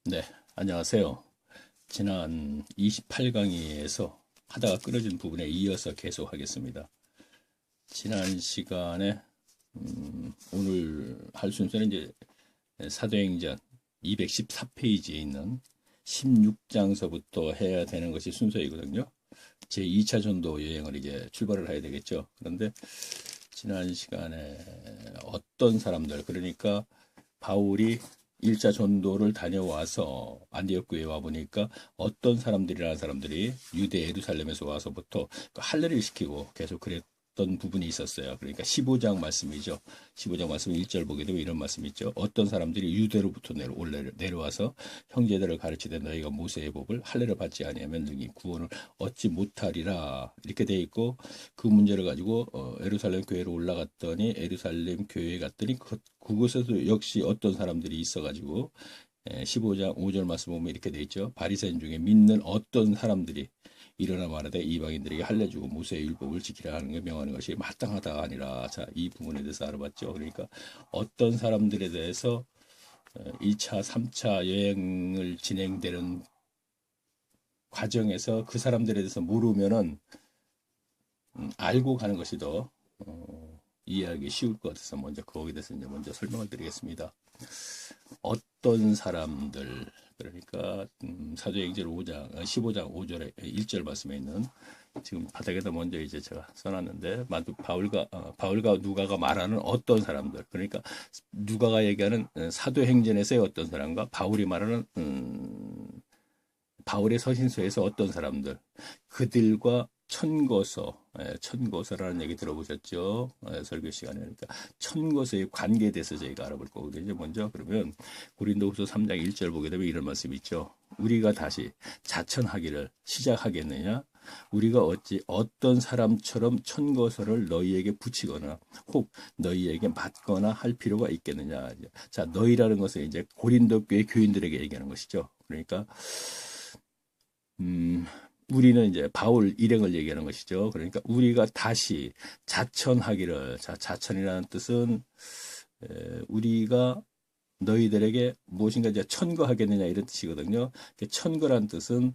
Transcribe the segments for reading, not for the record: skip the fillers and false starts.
네, 안녕하세요. 지난 28강의에서 하다가 끊어진 부분에 이어서 계속하겠습니다. 지난 시간에 오늘 할 순서는 이제 사도행전 214페이지에 있는 16장서부터 해야 되는 것이 순서이거든요. 제 2차 전도 여행을 이제 출발을 해야 되겠죠. 그런데 지난 시간에 어떤 사람들, 그러니까 바울이 1차 전도를 다녀와서 안디옥 교회에 와 보니까 어떤 사람들이라는 사람들이 유대 예루살렘에서 와서부터 할례를 시키고 계속 그랬던 부분이 있었어요. 그러니까 15장 말씀이죠. 15장 말씀 1절 보게 되면 이런 말씀이 있죠. 어떤 사람들이 유대로부터 내려와서 형제들을 가르치되 너희가 모세의 법을 할례를 받지 아니하면 능히 구원을 얻지 못하리라, 이렇게 돼 있고, 그 문제를 가지고 예루살렘 교회로 올라갔더니 예루살렘 교회에 갔더니 그곳에도 역시 어떤 사람들이 있어가지고 15장 5절 말씀 보면 이렇게 돼 있죠. 바리새인 중에 믿는 어떤 사람들이 일어나 말하되 이방인들에게 할례 주고 모세의 율법을 지키라 하는 걸 명하는 것이 마땅하다 아니라. 자, 이 부분에 대해서 알아봤죠. 그러니까 어떤 사람들에 대해서 2차, 3차 여행을 진행되는 과정에서 그 사람들에 대해서 모르면은 알고 가는 것이 더 이해하기 쉬울 것 같아서 먼저 거기에 대해서 이제 먼저 설명을 드리겠습니다. 어떤 사람들, 그러니까 사도행전 5장 15장 5절에 1절 말씀에 있는, 지금 바닥에다 먼저 이제 제가 써놨는데, 바울과 누가가 말하는 어떤 사람들, 그러니까 누가가 얘기하는 사도행전에서의 어떤 사람과 바울이 말하는 바울의 서신서에서 어떤 사람들, 그들과 천거서라는 얘기 들어보셨죠? 설교 시간에. 그러니까 천거서의 관계에 대해서 저희가 알아볼 거거든요. 먼저 그러면 고린도후서 3장 1절 보게 되면 이런 말씀이 있죠. 우리가 다시 자천하기를 시작하겠느냐? 우리가 어찌 어떤 사람처럼 천거서를 너희에게 붙이거나 혹 너희에게 맞거나 할 필요가 있겠느냐? 자, 너희라는 것은 이제 고린도 교회 교인들에게 얘기하는 것이죠. 그러니까 우리는 이제 바울 일행을 얘기하는 것이죠. 그러니까 우리가 다시 자천하기를, 자, 자천이라는 뜻은 우리가 너희들에게 무엇인가 이제 천거하겠느냐, 이런 뜻이거든요. 천거란 뜻은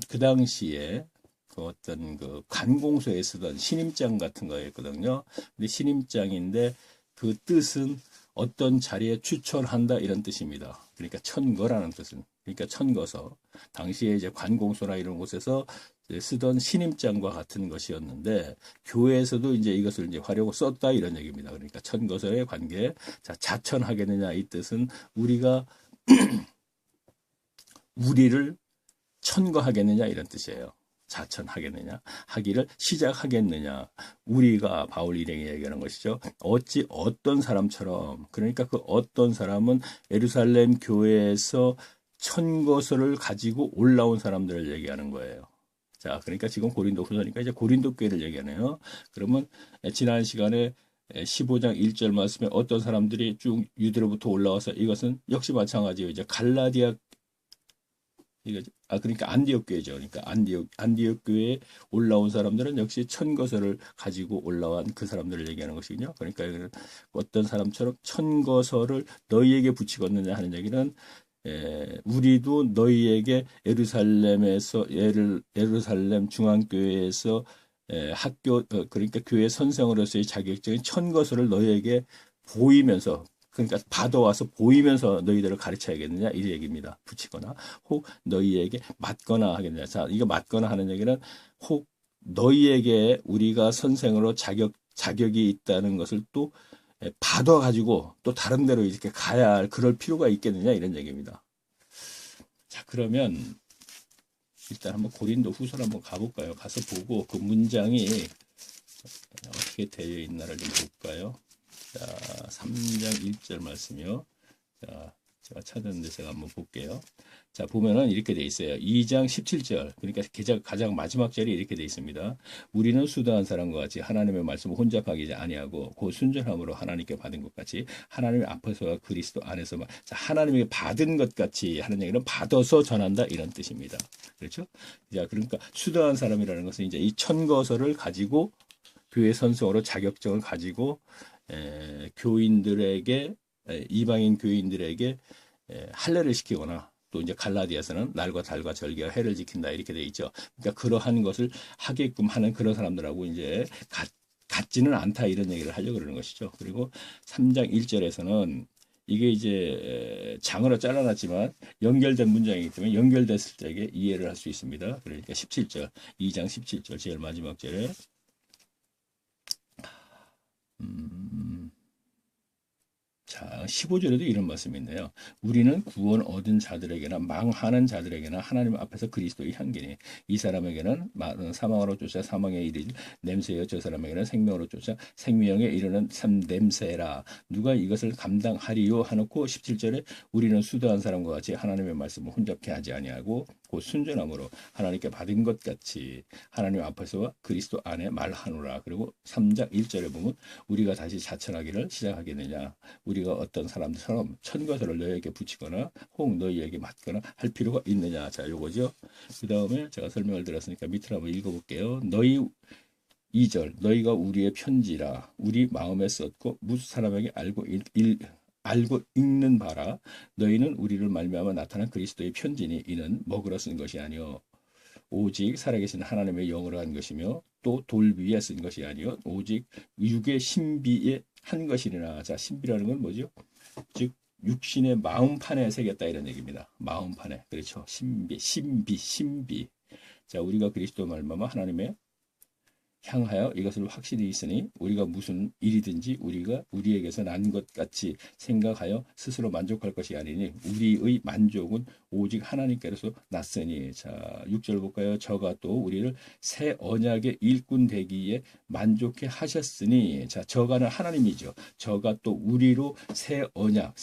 그 당시에 그 어떤 그 관공서에 쓰던 신임장 같은 거였거든요. 근데 신임장인데 그 뜻은 어떤 자리에 추천한다, 이런 뜻입니다. 그러니까 천거라는 뜻은, 그러니까 천거서, 당시에 이제 관공서나 이런 곳에서 쓰던 신임장과 같은 것이었는데 교회에서도 이제 이것을 이제 활용을 썼다, 이런 얘기입니다. 그러니까 천거서의 관계. 자, 자천하겠느냐, 이 뜻은 우리를 천거하겠느냐, 이런 뜻이에요. 자천하겠느냐, 하기를 시작하겠느냐. 우리가 바울 일행이 얘기하는 것이죠. 어찌 어떤 사람처럼, 그러니까 그 어떤 사람은 예루살렘 교회에서 천거서를 가지고 올라온 사람들을 얘기하는 거예요. 자, 그러니까 지금 고린도 후서니까 이제 고린도 교회를 얘기하네요. 그러면 지난 시간에 15장 1절 말씀에 어떤 사람들이 쭉 유대로부터 올라와서, 이것은 역시 마찬가지예요. 이제 갈라디아, 그러니까 안디옥 교회죠. 그러니까 안디옥 교회에 올라온 사람들은 역시 천거서를 가지고 올라온 그 사람들을 얘기하는 것이군요. 그러니까 어떤 사람처럼 천거서를 너희에게 붙이겠느냐 하는 얘기는, 우리도 너희에게 예루살렘 중앙교회에서 그러니까 교회 선생으로서의 자격적인 천거서를 너희에게 보이면서, 그러니까 받아와서 보이면서 너희들을 가르쳐야겠느냐, 이 얘기입니다. 붙이거나 혹 너희에게 맞거나 하겠느냐. 자, 이거 맞거나 하는 얘기는 혹 너희에게 우리가 선생으로 자격이 있다는 것을 또 받아가지고 또 다른 데로 이렇게 가야 할 그럴 필요가 있겠느냐, 이런 얘기입니다. 자, 그러면 일단 한번 고린도 후서를 한번 가볼까요? 가서 보고 그 문장이 어떻게 되어 있나를 좀 볼까요? 자, 3장 1절 말씀이요. 자, 제가 찾았는데 제가 한번 볼게요. 자, 보면은 이렇게 돼 있어요. 2장 17절. 그러니까 가장 마지막 절이 이렇게 돼 있습니다. 우리는 수다한 사람과 같이 하나님의 말씀을 혼잡하기 아니하고 그 순전함으로 하나님께 받은 것 같이 하나님 앞에서와 그리스도 안에서만, 자, 하나님에게 받은 것 같이 하는 얘기는 받아서 전한다, 이런 뜻입니다. 그렇죠? 자, 그러니까 수다한 사람이라는 것은 이제 이 천거서를 가지고 교회 선생으로 자격증을 가지고 교인들에게, 이방인 교인들에게 할례를 시키거나 또 이제 갈라디아서는 날과 달과 절기와 해를 지킨다 이렇게 돼 있죠. 그러니까 그러한 것을 하게끔 하는 그런 사람들하고 이제 같지는 않다 이런 얘기를 하려고 그러는 것이죠. 그리고 3장 1절에서는 이게 이제 장으로 잘라놨지만 연결된 문장이기 때문에 연결됐을 때 이해를 할 수 있습니다. 그러니까 17절, 2장 17절 제일 마지막 절에 자, 15절에도 이런 말씀이 있네요. 우리는 구원 얻은 자들에게나 망하는 자들에게나 하나님 앞에서 그리스도의 향기니 이 사람에게는 사망으로 쫓아 사망에 이르질 냄새여 저 사람에게는 생명으로 쫓아 생명에 이르는 냄새라. 누가 이것을 감당하리요 하놓고 17절에 우리는 수도한 사람과 같이 하나님의 말씀을 혼잡케 하지 아니하고 곧 순전함으로 하나님께 받은 것 같이 하나님 앞에서와 그리스도 안에 말하노라. 그리고 3장 1절에 보면 우리가 다시 자천하기를 시작하겠느냐. 우리가 어떤 사람들처럼 천거서를 너희에게 붙이거나 혹 너희에게 맞거나 할 필요가 있느냐. 자, 요거죠. 그 다음에 제가 설명을 드렸으니까 밑으로 한번 읽어볼게요. 너희 2절 너희가 우리의 편지라 우리 마음에 썼고 무슨 사람에게 알고 읽는 바라 너희는 우리를 말미암아 나타난 그리스도의 편지니 이는 먹으러 쓴 것이 아니요 오직 살아계신 하나님의 영으로 한 것이며 또 돌 위에 쓴 것이 아니요 오직 육의 신비에 한 것이니라. 자, 신비라는 건 뭐죠? 즉 육신의 마음판에 새겼다 이런 얘기입니다. 마음판에. 그렇죠. 신비. 자, 우리가 그리스도 말미암아 하나님의 향하여 이것을 확실히 있으니 우리가 무슨 일이든지 우리가 우리에게서 난 것 같이 생각하여 스스로 만족할 것이 아니니 우리의 만족은 오직 하나님께로서 났으니. 자, 6절 볼까요? 저가 또 우리를 새 언약의 일꾼 되기에 만족해 하셨으니. 자, 저가는 하나님이죠. 저가 또 우리로 새 언약.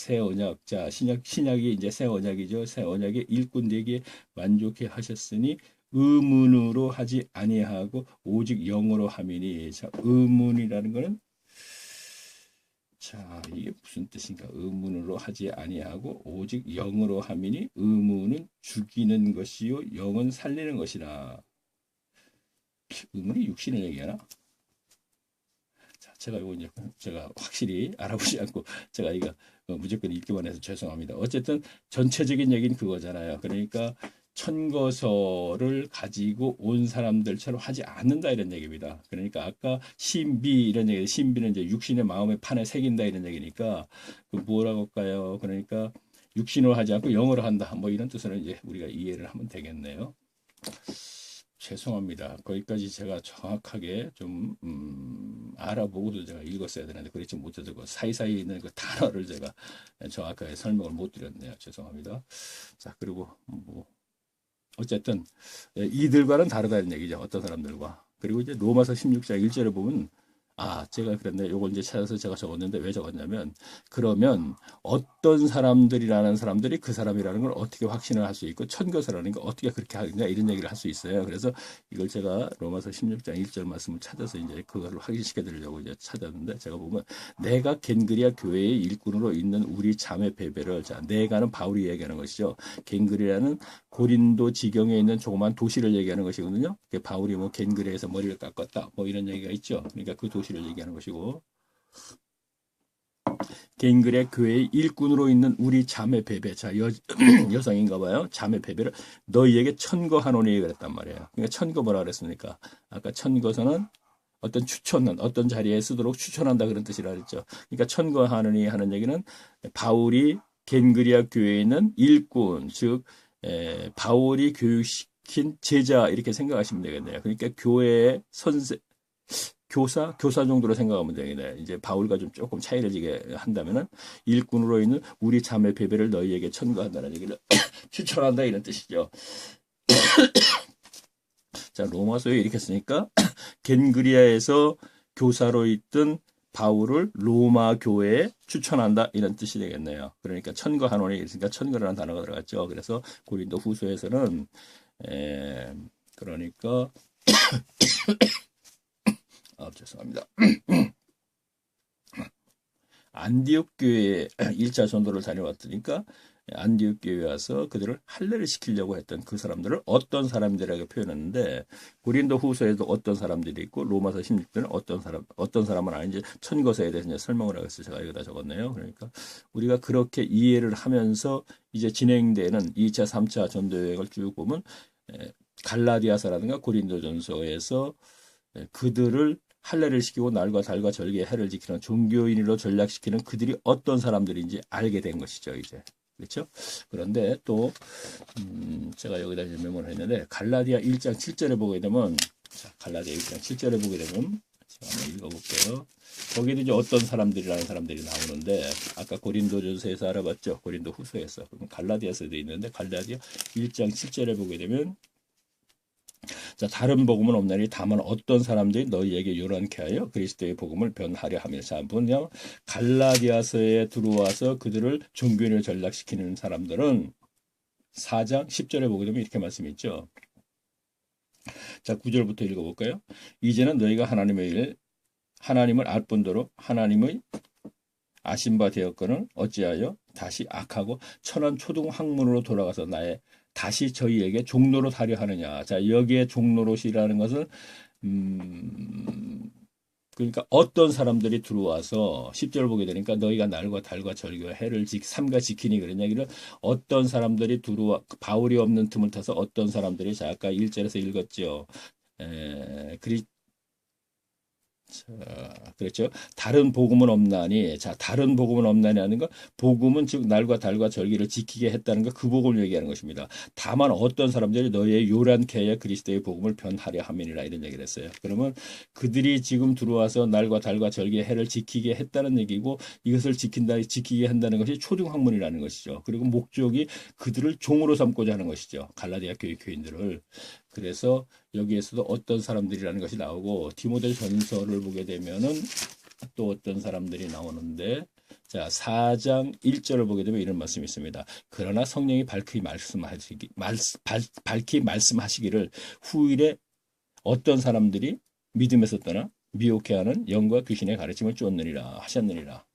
자, 신약이 이제 새 언약이죠. 새 언약의 일꾼 되기에 만족해 하셨으니 의문으로 하지 아니하고 오직 영으로 함이니. 자, 의문이라는 거는 자, 이게 무슨 뜻인가? 의문으로 하지 아니하고 오직 영으로 함이니 의문은 죽이는 것이요 영은 살리는 것이라. 의문이 육신을 얘기하나? 자, 제가 이거 이제 제가 확실히 알아보지 않고 제가 이거 무조건 읽기만 해서 죄송합니다. 어쨌든 전체적인 얘기는 그거잖아요. 그러니까 천거서를 가지고 온 사람들처럼 하지 않는다 이런 얘기입니다. 그러니까 아까 신비 이런 얘기, 신비는 이제 육신의 마음의 판에 새긴다 이런 얘기니까 그 뭐라고 할까요? 그러니까 육신으로 하지 않고 영어로 한다. 뭐 이런 뜻으로 이제 우리가 이해를 하면 되겠네요. 죄송합니다. 거기까지 제가 정확하게 좀 알아보고도 제가 읽었어야 되는데 그렇지 못해서 사이사이 있는 그 단어를 제가 정확하게 설명을 못 드렸네요. 죄송합니다. 자, 그리고 뭐 어쨌든 이들과는 다르다는 얘기죠. 어떤 사람들과. 그리고 이제 로마서 16장 1절에 보면 제가 그랬네. 요걸 이제 찾아서 제가 적었는데 왜 적었냐면 그러면 어떤 사람들이라는 사람들이 그 사람이라는 걸 어떻게 확신을 할 수 있고 천거서라는 거 어떻게 그렇게 하느냐 이런 얘기를 할 수 있어요. 그래서 이걸 제가 로마서 16장 1절 말씀을 찾아서 이제 그거를 확인시켜 드리려고 이제 찾았는데 제가 보면 내가 겐그리아 교회의 일꾼으로 있는 우리 자매 베베를 자, 내가는 바울이 얘기하는 것이죠. 겐그리아는 고린도 지경에 있는 조그만 도시를 얘기하는 것이거든요. 바울이 뭐 겐그리아에서 머리를 깎았다 뭐 이런 얘기가 있죠. 그러니까 그 도시를 얘기하는 것이고 겐그리아 교회의 일꾼으로 있는 우리 자매 베베 자 여성인가 봐요. 자매 베베를 너희에게 천거하노니 그랬단 말이에요. 그러니까 천거 뭐라 그랬습니까? 아까 천거서는 어떤 추천은 어떤 자리에 쓰도록 추천한다 그런 뜻이라 그랬죠. 그러니까 천거하노니 하는 얘기는 바울이 겐그리아 교회에 있는 일꾼 즉 바울이 교육시킨 제자 이렇게 생각하시면 되겠네요. 그러니까 교회의 교사 정도로 생각하면 되겠네. 이제 바울과 좀 조금 차이를 지게 한다면은 일꾼으로 있는 우리 자매 베베를 너희에게 천거한다는 얘기를 추천한다 이런 뜻이죠. 자, 로마서에 이렇게 쓰니까 겐그리아에서 교사로 있던 바울을 로마 교회에 추천한다 이런 뜻이 되겠네요. 그러니까 천거하노니 있으니까 천거라는 단어가 들어갔죠. 그래서 고린도 후서에서는 그러니까 죄송합니다. 안디옥 교회에 1차 전도를 다녀왔으니까 안디옥 교회에 와서 그들을 할례를 시키려고 했던 그 사람들을 어떤 사람들에게 표현했는데, 고린도 후서에도 어떤 사람들이 있고 로마서 16절은 어떤 사람은 아닌지 천거서에 대해서 이제 설명을 하겠어요. 제가 여기다 적었네요. 그러니까 우리가 그렇게 이해를 하면서 이제 진행되는 2차, 3차 전도 여행을 쭉 보면 갈라디아서라든가 고린도전서에서 그들을 할례를 시키고 날과 달과 절기의 해를 지키는 종교인으로 전락시키는 그들이 어떤 사람들인지 알게 된 것이죠, 이제. 그렇죠? 그런데 또 제가 여기다 이제 메모를 했는데, 갈라디아 1장 7절에 보게 되면, 자, 갈라디아 1장 7절에 보게 되면 제가 한번 읽어볼게요. 거기도 이제 어떤 사람들이라는 사람들이 나오는데, 아까 고린도전서에서 알아봤죠? 고린도 후서에서. 그럼 갈라디아서도 있는데, 갈라디아 1장 7절에 보게 되면, 자, 다른 복음은 없나니 다만 어떤 사람들이 너희에게 요란케 하여 그리스도의 복음을 변하려 하며. 자, 뭐냐? 갈라디아서에 들어와서 그들을 종교인을 전락시키는 사람들은 4장 10절에 보게 되면 이렇게 말씀이 있죠. 자, 9절부터 읽어볼까요? 이제는 너희가 하나님을 알 뿐더러 하나님의 아신 바 되었거늘 어찌하여 다시 악하고 천한 초등 학문으로 돌아가서 다시 저희에게 종로로 하려 하느냐. 자, 여기에 종로롯이라는 것은 그러니까 어떤 사람들이 들어와서 10절 보게 되니까 너희가 날과 달과 절기와 해를 삼가 지키니 그런 얘기를, 어떤 사람들이 바울이 없는 틈을 타서 어떤 사람들이, 자, 아까 1절에서 읽었죠. 자, 그렇죠. 다른 복음은 없나니. 자, 다른 복음은 없나니 하는 거, 복음은 즉 날과 달과 절기를 지키게 했다는 거, 그 복음을 얘기하는 것입니다. 다만 어떤 사람들이 너희의 요란케 하여 그리스도의 복음을 변하려 함이니라, 이런 얘기를 했어요. 그러면 그들이 지금 들어와서 날과 달과 절기의 해를 지키게 했다는 얘기고, 이것을 지키게 한다는 것이 초등학문이라는 것이죠. 그리고 목적이 그들을 종으로 삼고자 하는 것이죠. 갈라디아 교회 교인들을. 그래서 여기에서도 어떤 사람들이라는 것이 나오고, 디모데전서를 보게 되면은 또 어떤 사람들이 나오는데, 자, 4장 1절을 보게 되면 이런 말씀이 있습니다. 그러나 성령이 밝히 말씀하시기를 후일에 어떤 사람들이 믿음에서 떠나 미혹해하는 영과 귀신의 가르침을 쫓느니라 하셨느니라.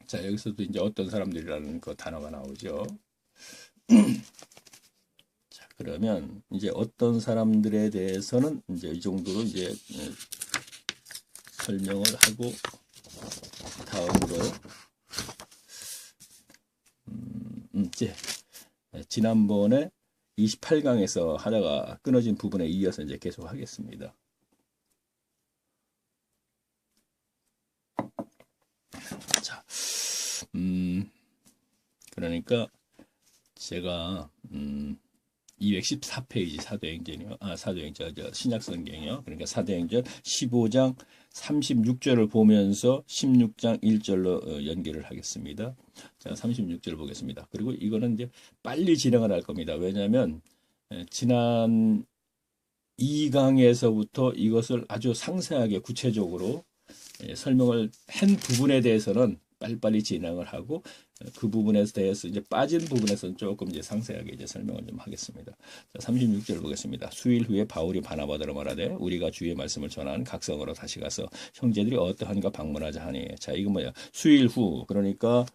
자, 여기서도 이제 어떤 사람들이라는 그 단어가 나오죠. 그러면 이제 어떤 사람들에 대해서는 이제 이 정도로 이제 설명을 하고, 다음으로 이제 지난번에 28강에서 하다가 끊어진 부분에 이어서 이제 계속 하겠습니다. 자, 그러니까 제가 214페이지 사도행전이요. 사도행전, 신약성경이요. 그러니까 사도행전 15장 36절을 보면서 16장 1절로 연결을 하겠습니다. 자, 36절 보겠습니다. 그리고 이거는 이제 빨리 진행을 할 겁니다. 왜냐하면 지난 2강에서부터 이것을 아주 상세하게 구체적으로 설명을 한 부분에 대해서는 빨리빨리 진행을 하고, 그 부분에 대해서 이제 빠진 부분에서는 조금 이제 상세하게 이제 설명을 좀 하겠습니다. 자, 36절 보겠습니다. 수일 후에 바울이 바나바더러 말하되 우리가 주의 말씀을 전한 각성으로 다시 가서 형제들이 어떠한가 방문하자 하니. 자, 이거 뭐야? 수일 후, 그러니까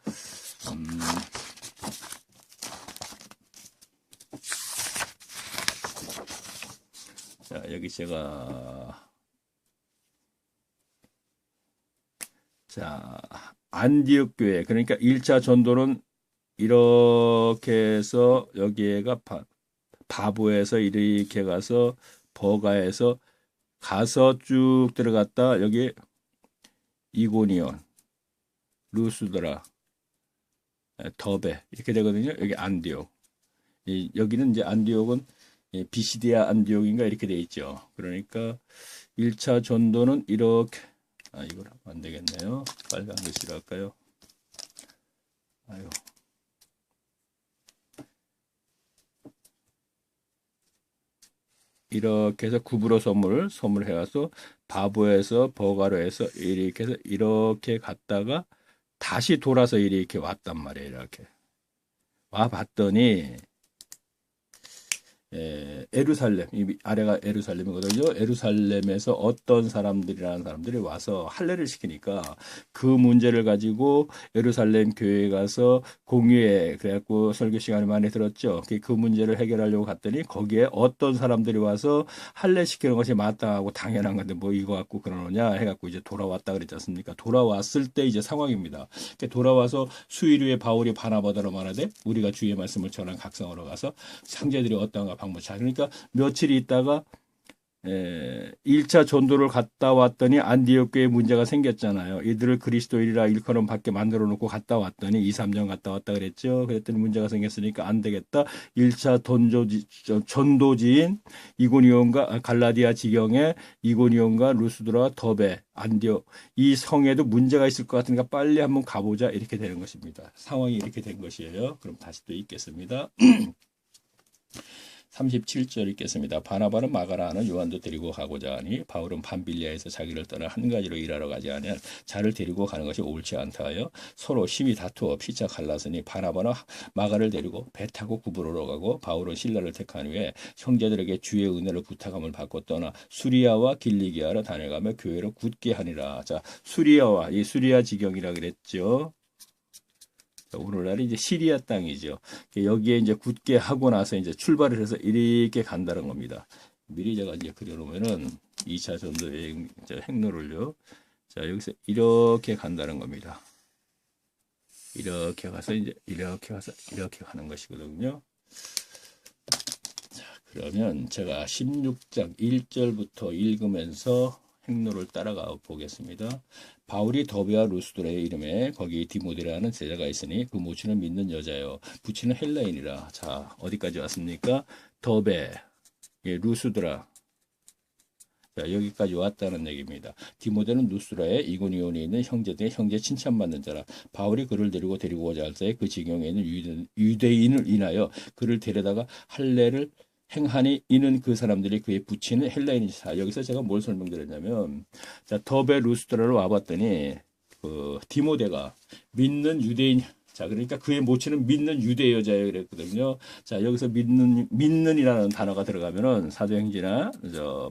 자, 여기 제가, 자, 안디옥 교회, 그러니까 1차 전도는 이렇게 해서 여기에가 바보에서 이렇게 가서 버가에서 가서 쭉 들어갔다 여기 이고니온, 루스드라, 더베 이렇게 되거든요. 여기 안디옥. 여기는 이제 안디옥은 비시디아 안디옥인가 이렇게 돼 있죠. 그러니까 1차 전도는 이렇게, 이걸 하면 안 되겠네요. 빨간 글씨로 할까요? 아유. 이렇게 해서 구브로 선물해와서 바보에서 버가로에서 이렇게 해서 이렇게 갔다가 다시 돌아서 이렇게 왔단 말이에요. 이렇게 와 봤더니 에루살렘, 이 아래가 에루살렘이거든요. 에루살렘에서 어떤 사람들이라는 사람들이 와서 할례를 시키니까 그 문제를 가지고 에루살렘 교회에 가서 공유회, 그래갖고 설교 시간을 많이 들었죠. 그 문제를 해결하려고 갔더니 거기에 어떤 사람들이 와서 할례 시키는 것이 마땅하고 당연한 건데 뭐 이거 갖고 그러느냐 해갖고 이제 돌아왔다 그랬지 않습니까? 돌아왔을 때 이제 상황입니다. 돌아와서 수일 후에 바울이 바나바더러 말하되 우리가 주의 말씀을 전한 각성으로 가서 형제들이 어떠한가 방문자. 그러니까 며칠 있다가 1차 전도를 갔다 왔더니 안디옥 교회에 문제가 생겼잖아요. 이들을 그리스도인이라 일컬음 밖에 만들어 놓고 갔다 왔더니 2, 3년 갔다 왔다 그랬죠. 그랬더니 문제가 생겼으니까 안 되겠다. 1차 전도지인 이고니온과 갈라디아 지경에 이고니온과 루스드라, 더베, 안디옥 이 성에도 문제가 있을 것 같으니까 빨리 한번 가보자 이렇게 되는 것입니다. 상황이 이렇게 된 것이에요. 그럼 다시 또 읽겠습니다. 37절 읽겠습니다. 바나바는 마가라는 요한도 데리고 가고자 하니 바울은 밤빌리아에서 자기를 떠나 한 가지로 일하러 가지 아니한 자를 데리고 가는 것이 옳지 않다 하여 서로 심히 다투어 피차 갈랐으니 바나바는 마가를 데리고 배 타고 구브로로 가고 바울은 신라를 택한 후에 형제들에게 주의 은혜를 부탁함을 받고 떠나 수리아와 길리기아로 다녀가며 교회를 굳게 하니라. 자, 수리아와 이 수리아 지경이라 그랬죠. 오늘날이 이제 시리아 땅이죠. 여기에 이제 굳게 하고 나서 이제 출발을 해서 이렇게 간다는 겁니다. 미리 제가 이제 그려놓으면은 2차 전도 여행 행로를요. 자, 여기서 이렇게 간다는 겁니다. 이렇게 가서 이제 이렇게 가서 이렇게 가는 것이거든요. 자, 그러면 제가 16장 1절부터 읽으면서 행로를 따라가 보겠습니다. 바울이 더베와 루스드라의 이름에 거기 디모데라는 제자가 있으니 그 모친은 믿는 여자요 부친은 헬라인이라. 자, 어디까지 왔습니까? 더베, 루스드라. 자, 여기까지 왔다는 얘기입니다. 디모데는 루스드라의 이고니온에 있는 형제들의 형제 칭찬받는 자라. 바울이 그를 데리고자 할 때 그 지경에 있는 유대인을 인하여 그를 데려다가 할례를 행하니 이는 그 사람들이 그의 부친은 헬라인이다. 여기서 제가 뭘 설명드렸냐면, 자, 더베 루스드라로 와봤더니 그 디모데가 믿는 유대인, 자, 그러니까 그의 모친은 믿는 유대 여자예요 그랬거든요. 자, 여기서 믿는이라는 단어가 들어가면은 사도행전이나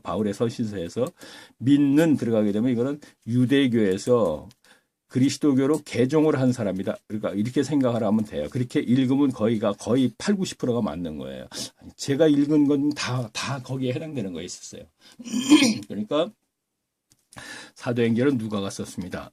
바울의 서신서에서 믿는 들어가게 되면 이거는 유대교에서 그리스도교로 개종을 한 사람이다. 그러니까 이렇게 생각을 하면 돼요. 그렇게 읽으면 거의 8, 90%가 맞는 거예요. 제가 읽은 건 다 거기에 해당되는 거 있었어요. 그러니까 사도행전은 누가가 썼습니다.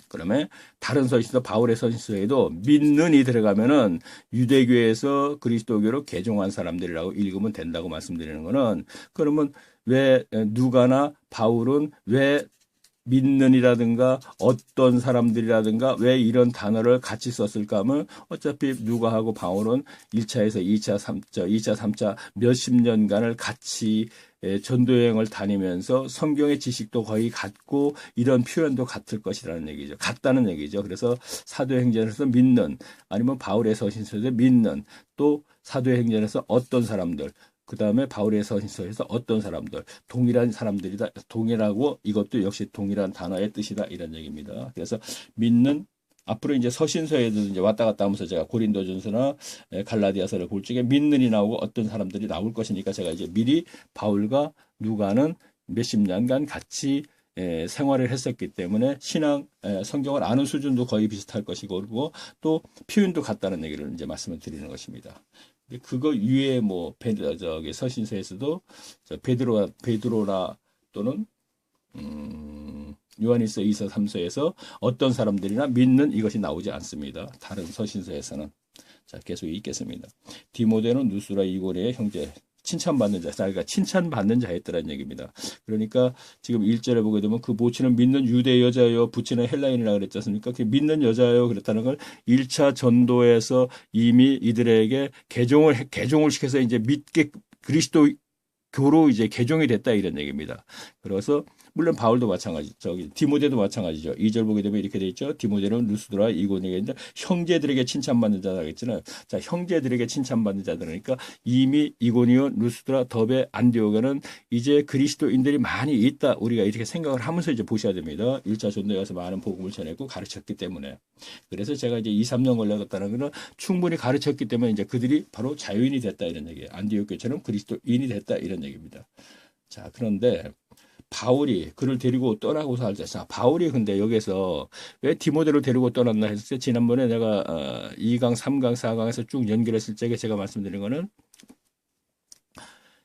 그러면 다른 서신서 바울의 서신서에도 믿는이 들어가면은 유대교에서 그리스도교로 개종한 사람들이라고 읽으면 된다고 말씀드리는 거는, 그러면 왜 누가나 바울은 왜 믿는이라든가 어떤 사람들이라든가 왜 이런 단어를 같이 썼을까 하면 어차피 누가하고 바울은 1차에서 2차, 3차 몇십 년간을 같이 전도여행을 다니면서 성경의 지식도 거의 같고 이런 표현도 같을 것이라는 얘기죠. 같다는 얘기죠. 그래서 사도행전에서 믿는, 아니면 바울의 서신서에서 믿는, 또 사도행전에서 어떤 사람들, 그 다음에 바울의 서신서에서 어떤 사람들, 동일한 사람들이다. 동일하고 이것도 역시 동일한 단어의 뜻이다. 이런 얘기입니다. 그래서 믿는, 앞으로 이제 서신서에도 이제 왔다 갔다 하면서 제가 고린도전서나 갈라디아서를 볼 적에 믿는이 나오고 어떤 사람들이 나올 것이니까 제가 이제 미리 바울과 누가는 몇십 년간 같이 생활을 했었기 때문에 신앙, 성경을 아는 수준도 거의 비슷할 것이고, 그리고 또 표현도 같다는 얘기를 이제 말씀을 드리는 것입니다. 그거 위에 뭐 서신서에서도 베드로라 또는 요한일서 2서 3서에서 어떤 사람들이나 믿는 이것이 나오지 않습니다. 다른 서신서에서는. 자, 계속 읽겠습니다. 디모데는 누스라 이고레의 형제, 칭찬받는 자, 그러니까 칭찬받는 자였더라는 얘기입니다. 그러니까 지금 1절에 보게 되면 그 모친은 믿는 유대 여자요 부친은 헬라인이라고 그랬지 않습니까? 그 믿는 여자요 그랬다는 걸 1차 전도에서 이미 이들에게 개종을 시켜서 이제 믿게 그리스도 교로 이제 개종이 됐다 이런 얘기입니다. 그래서 물론 바울도 마찬가지, 디모데도 마찬가지죠. 2절 보게 되면 이렇게 돼 있죠. 디모데는 루스드라 이고니에게 있는데 형제들에게 칭찬받는 자다 했잖아요. 자, 형제들에게 칭찬받는 자들이니까 이미 이고니온, 루스드라, 더베, 안디오가는 이제 그리스도인들이 많이 있다. 우리가 이렇게 생각을 하면서 이제 보셔야 됩니다. 1차 전도에 가서 많은 복음을 전했고 가르쳤기 때문에. 그래서 제가 이제 2, 3년 걸려갔다는 것은 충분히 가르쳤기 때문에 이제 그들이 바로 자유인이 됐다 이런 얘기예요. 안디옥 교회처럼 그리스도인이 됐다 이런 얘기입니다. 자, 그런데 바울이 그를 데리고 떠나고서 할 때, 자, 바울이 근데 여기서 왜 디모데를 데리고 떠났나 했을 때, 지난번에 내가 2강, 3강, 4강에서 쭉 연결했을 적에 제가 말씀드린 거는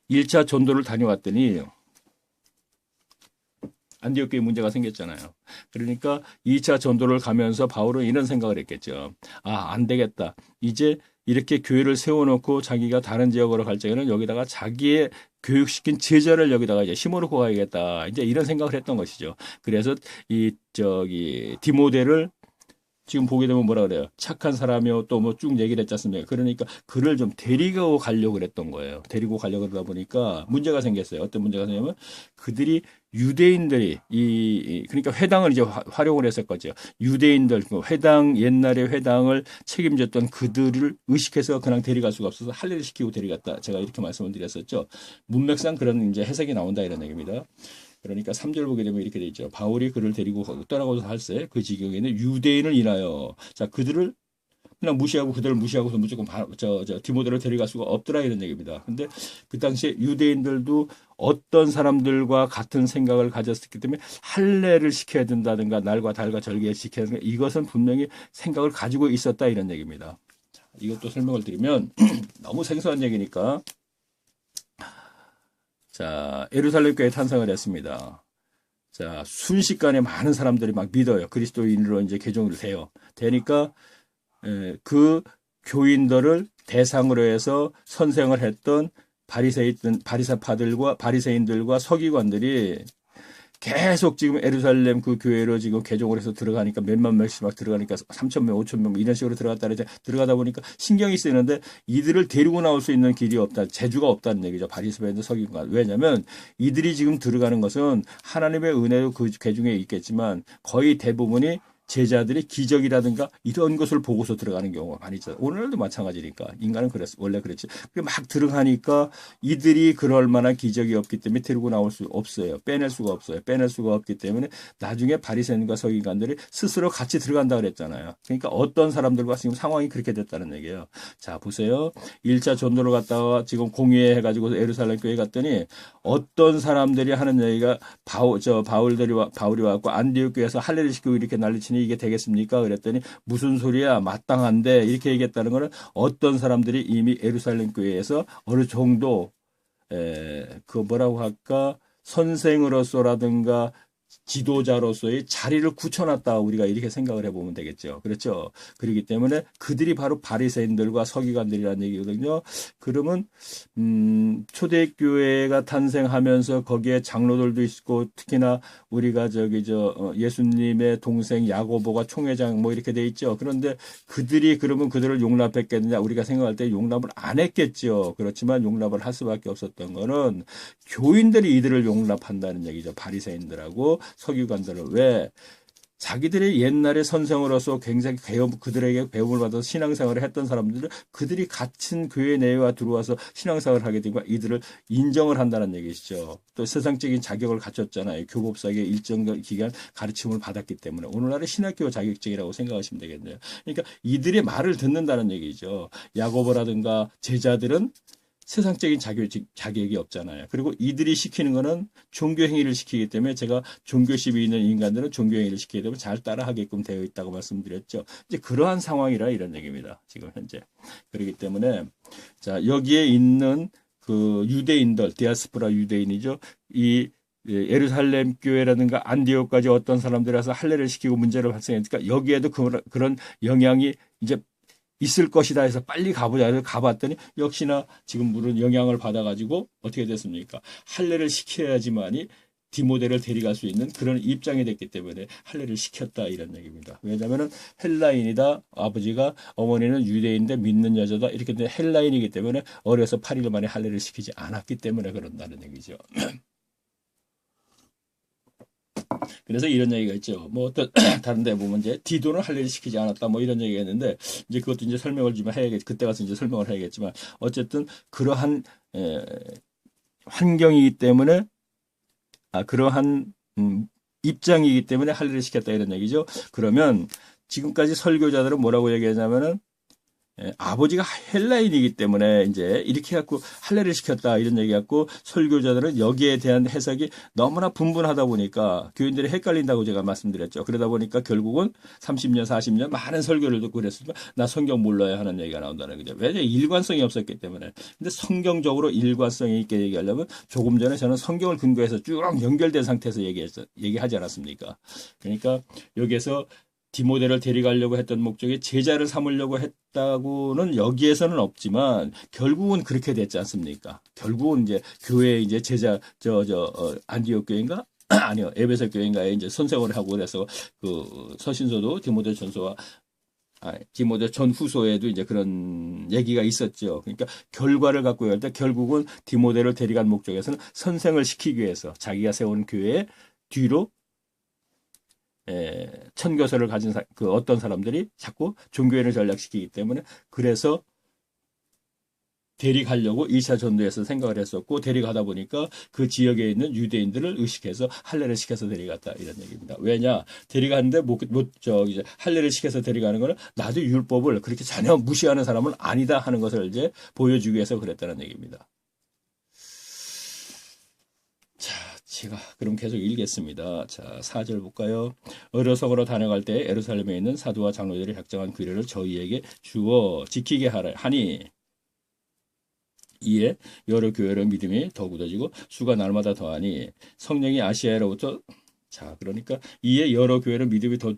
1차 전도를 다녀왔더니 안디옥 교회에 문제가 생겼잖아요. 그러니까 2차 전도를 가면서 바울은 이런 생각을 했겠죠. 아, 안 되겠다. 이제 이렇게 교회를 세워놓고 자기가 다른 지역으로 갈 적에는 여기다가 자기의 교육시킨 제자를 여기다가 이제 심어놓고 가야겠다. 이제 이런 생각을 했던 것이죠. 그래서 디모데를 지금 보게 되면 뭐라 그래요? 착한 사람이요. 또 뭐 쭉 얘기를 했지 않습니까? 그러니까 그를 좀 데리고 가려고 그랬던 거예요. 데리고 가려고 그러다 보니까 문제가 생겼어요. 어떤 문제가 생기냐면 그들이 유대인들이 그러니까 회당을 이제 활용을 했을 거죠. 유대인들 회당 옛날에 회당을 책임졌던 그들을 의식해서 그냥 데려갈 수가 없어서 할례를 시키고 데려갔다. 제가 이렇게 말씀을 드렸었죠. 문맥상 그런 이제 해석이 나온다 이런 얘기입니다. 그러니까 3절 보게 되면 이렇게 돼 있죠. 바울이 그를 데리고 떠나고서 할세 그 지경에는 유대인을 인하여 자 그들을 그냥 무시하고 그들을 무시하고서 무조건 디모데를 데려갈 수가 없더라 이런 얘기입니다. 근데 그 당시에 유대인들도 어떤 사람들과 같은 생각을 가졌기 때문에 할례를 시켜야 된다든가 날과 달과 절기에 시켜야 된다 이것은 분명히 생각을 가지고 있었다 이런 얘기입니다. 자, 이것도 설명을 드리면 너무 생소한 얘기니까 자, 예루살렘 교회 탄생을 했습니다. 자, 순식간에 많은 사람들이 막 믿어요. 그리스도인으로 이제 개종을 돼요. 되니까 그 교인들을 대상으로 해서 선생을 했던 바리새인들과 서기관들이 계속 지금 예루살렘 그 교회로 지금 개종을 해서 들어가니까 몇만 명씩 막 들어가니까 3,000명, 5,000명 이런 식으로 들어가다 보니까 신경이 쓰이는데 이들을 데리고 나올 수 있는 길이 없다. 재주가 없다는 얘기죠. 바리새인들 서기관. 왜냐하면 이들이 지금 들어가는 것은 하나님의 은혜로 그 개중에 있겠지만 거의 대부분이 제자들이 기적이라든가 이런 것을 보고서 들어가는 경우가 많이 있죠. 오늘도 마찬가지니까 인간은 원래 그랬지. 막 들어가니까 이들이 그럴 만한 기적이 없기 때문에 데리고 나올 수 없어요. 빼낼 수가 없어요. 빼낼 수가 없기 때문에 나중에 바리새인과 서기관들이 스스로 같이 들어간다 그랬잖아요. 그러니까 어떤 사람들과 지금 상황이 그렇게 됐다는 얘기예요. 자, 보세요. 1차 전도를 갔다가 지금 공유해 가지고 예루살렘 교회 갔더니 어떤 사람들이 하는 얘기가 바울이 왔고 안디옥 교회에서 할례를 시키고 이렇게 난리치니 이게 되겠습니까? 그랬더니 무슨 소리야? 마땅한데 이렇게 얘기했다는 것은 어떤 사람들이 이미 예루살렘 교회에서 어느 정도 그 뭐라고 할까? 선생으로서라든가 지도자로서의 자리를 굳혀놨다 우리가 이렇게 생각을 해보면 되겠죠. 그렇죠. 그렇기 때문에 그들이 바로 바리새인들과 서기관들이라는 얘기거든요. 그러면 초대교회가 탄생하면서 거기에 장로들도 있고 특히나 우리가 예수님의 동생 야고보가 총회장 뭐 이렇게 돼 있죠. 그런데 그들이 그러면 그들을 용납했겠느냐 우리가 생각할 때 용납을 안 했겠죠. 그렇지만 용납을 할 수밖에 없었던 거는 교인들이 이들을 용납한다는 얘기죠. 바리새인들하고 서기관들을 왜 자기들이 옛날에 선생으로서 굉장히 그들에게 배움을 받아서 신앙생활을 했던 사람들을 그들이 같은 교회 내와 들어와서 신앙생활을 하게 되고 이들을 인정을 한다는 얘기시죠. 또 세상적인 자격을 갖췄잖아요. 교법사에게 일정 기간 가르침을 받았기 때문에 오늘날의 신학교 자격증이라고 생각하시면 되겠네요. 그러니까 이들의 말을 듣는다는 얘기죠. 야고보라든가 제자들은 세상적인 자격이 없잖아요. 그리고 이들이 시키는 거는 종교행위를 시키기 때문에 제가 종교심이 있는 인간들은 종교행위를 시키게 되면 잘 따라하게끔 되어 있다고 말씀드렸죠. 이제 그러한 상황이라 이런 얘기입니다. 지금 현재. 그렇기 때문에 자 여기에 있는 그 유대인들, 디아스포라 유대인이죠. 이 예루살렘 교회라든가 안디옥까지 어떤 사람들이 와서 할례를 시키고 문제를 발생했으니까 여기에도 그런 영향이 이제 있을 것이다 해서 빨리 가보자 해서 가봤더니 역시나 지금 물은 영향을 받아가지고 어떻게 됐습니까? 할례를 시켜야지만이 디모데를 데려갈 수 있는 그런 입장이 됐기 때문에 할례를 시켰다 이런 얘기입니다. 왜냐하면 헬라인이다 아버지가 어머니는 유대인인데 믿는 여자다 이렇게 헬라인이기 때문에 어려서 8일 만에 할례를 시키지 않았기 때문에 그런다는 얘기죠. 그래서 이런 얘기가 있죠. 뭐 어떤 다른 데 보면 이제 디도는 할 일을 시키지 않았다 뭐 이런 얘기가 있는데 이제 그것도 이제 설명을 좀 해야겠 그때 가서 이제 설명을 해야겠지만 어쨌든 그러한 환경이기 때문에 그러한 입장이기 때문에 할 일을 시켰다 이런 얘기죠. 그러면 지금까지 설교자들은 뭐라고 얘기하냐면은 아버지가 헬라인이기 때문에 이제 이렇게 갖고 할례를 시켰다 이런 얘기 갖고 설교자들은 여기에 대한 해석이 너무나 분분하다 보니까 교인들이 헷갈린다고 제가 말씀드렸죠. 그러다 보니까 결국은 30년, 40년 많은 설교를 듣고 그랬으면 나 성경 몰라야 하는 얘기가 나온다는 거죠. 왜냐 일관성이 없었기 때문에. 근데 성경적으로 일관성이 있게 얘기하려면 조금 전에 저는 성경을 근거해서 쭉 연결된 상태에서 얘기하지 않았습니까? 그러니까 여기에서 디모데를 데려가려고 했던 목적이 제자를 삼으려고 했다고는 여기에서는 없지만 결국은 그렇게 됐지 않습니까? 결국은 이제 교회 이제 제자 안디옥 교회인가? 아니요 에베소 교회인가에 이제 선생을 하고 그래서 그 서신서도 디모데 전서와 디모데 전후서에도 이제 그런 얘기가 있었죠. 그러니까 결과를 갖고 할 때 결국은 디모데를 데려간 목적에서는 선생을 시키기 위해서 자기가 세운 교회 뒤로 천교서를 가진 그 어떤 사람들이 자꾸 종교인을 전락시키기 때문에 그래서 데려가려고 2차 전도에서 생각을 했었고 데려가다 보니까 그 지역에 있는 유대인들을 의식해서 할례를 시켜서 데려갔다 이런 얘기입니다. 왜냐 데려갔는데 이제 할례를 시켜서 데려가는 거는 나도 율법을 그렇게 전혀 무시하는 사람은 아니다 하는 것을 이제 보여주기 위해서 그랬다는 얘기입니다. 제가 그럼 계속 읽겠습니다. 자, 4절 볼까요? 어려서로 다녀갈 때 예루살렘에 있는 사도와 장로들이 작정한 규례를 저희에게 주어 지키게 하니 이에 여러 교회의 믿음이 더 굳어지고 수가 날마다 더하니 성령이 아시아로부터 그러니까 이에 여러 교회는 믿음이 더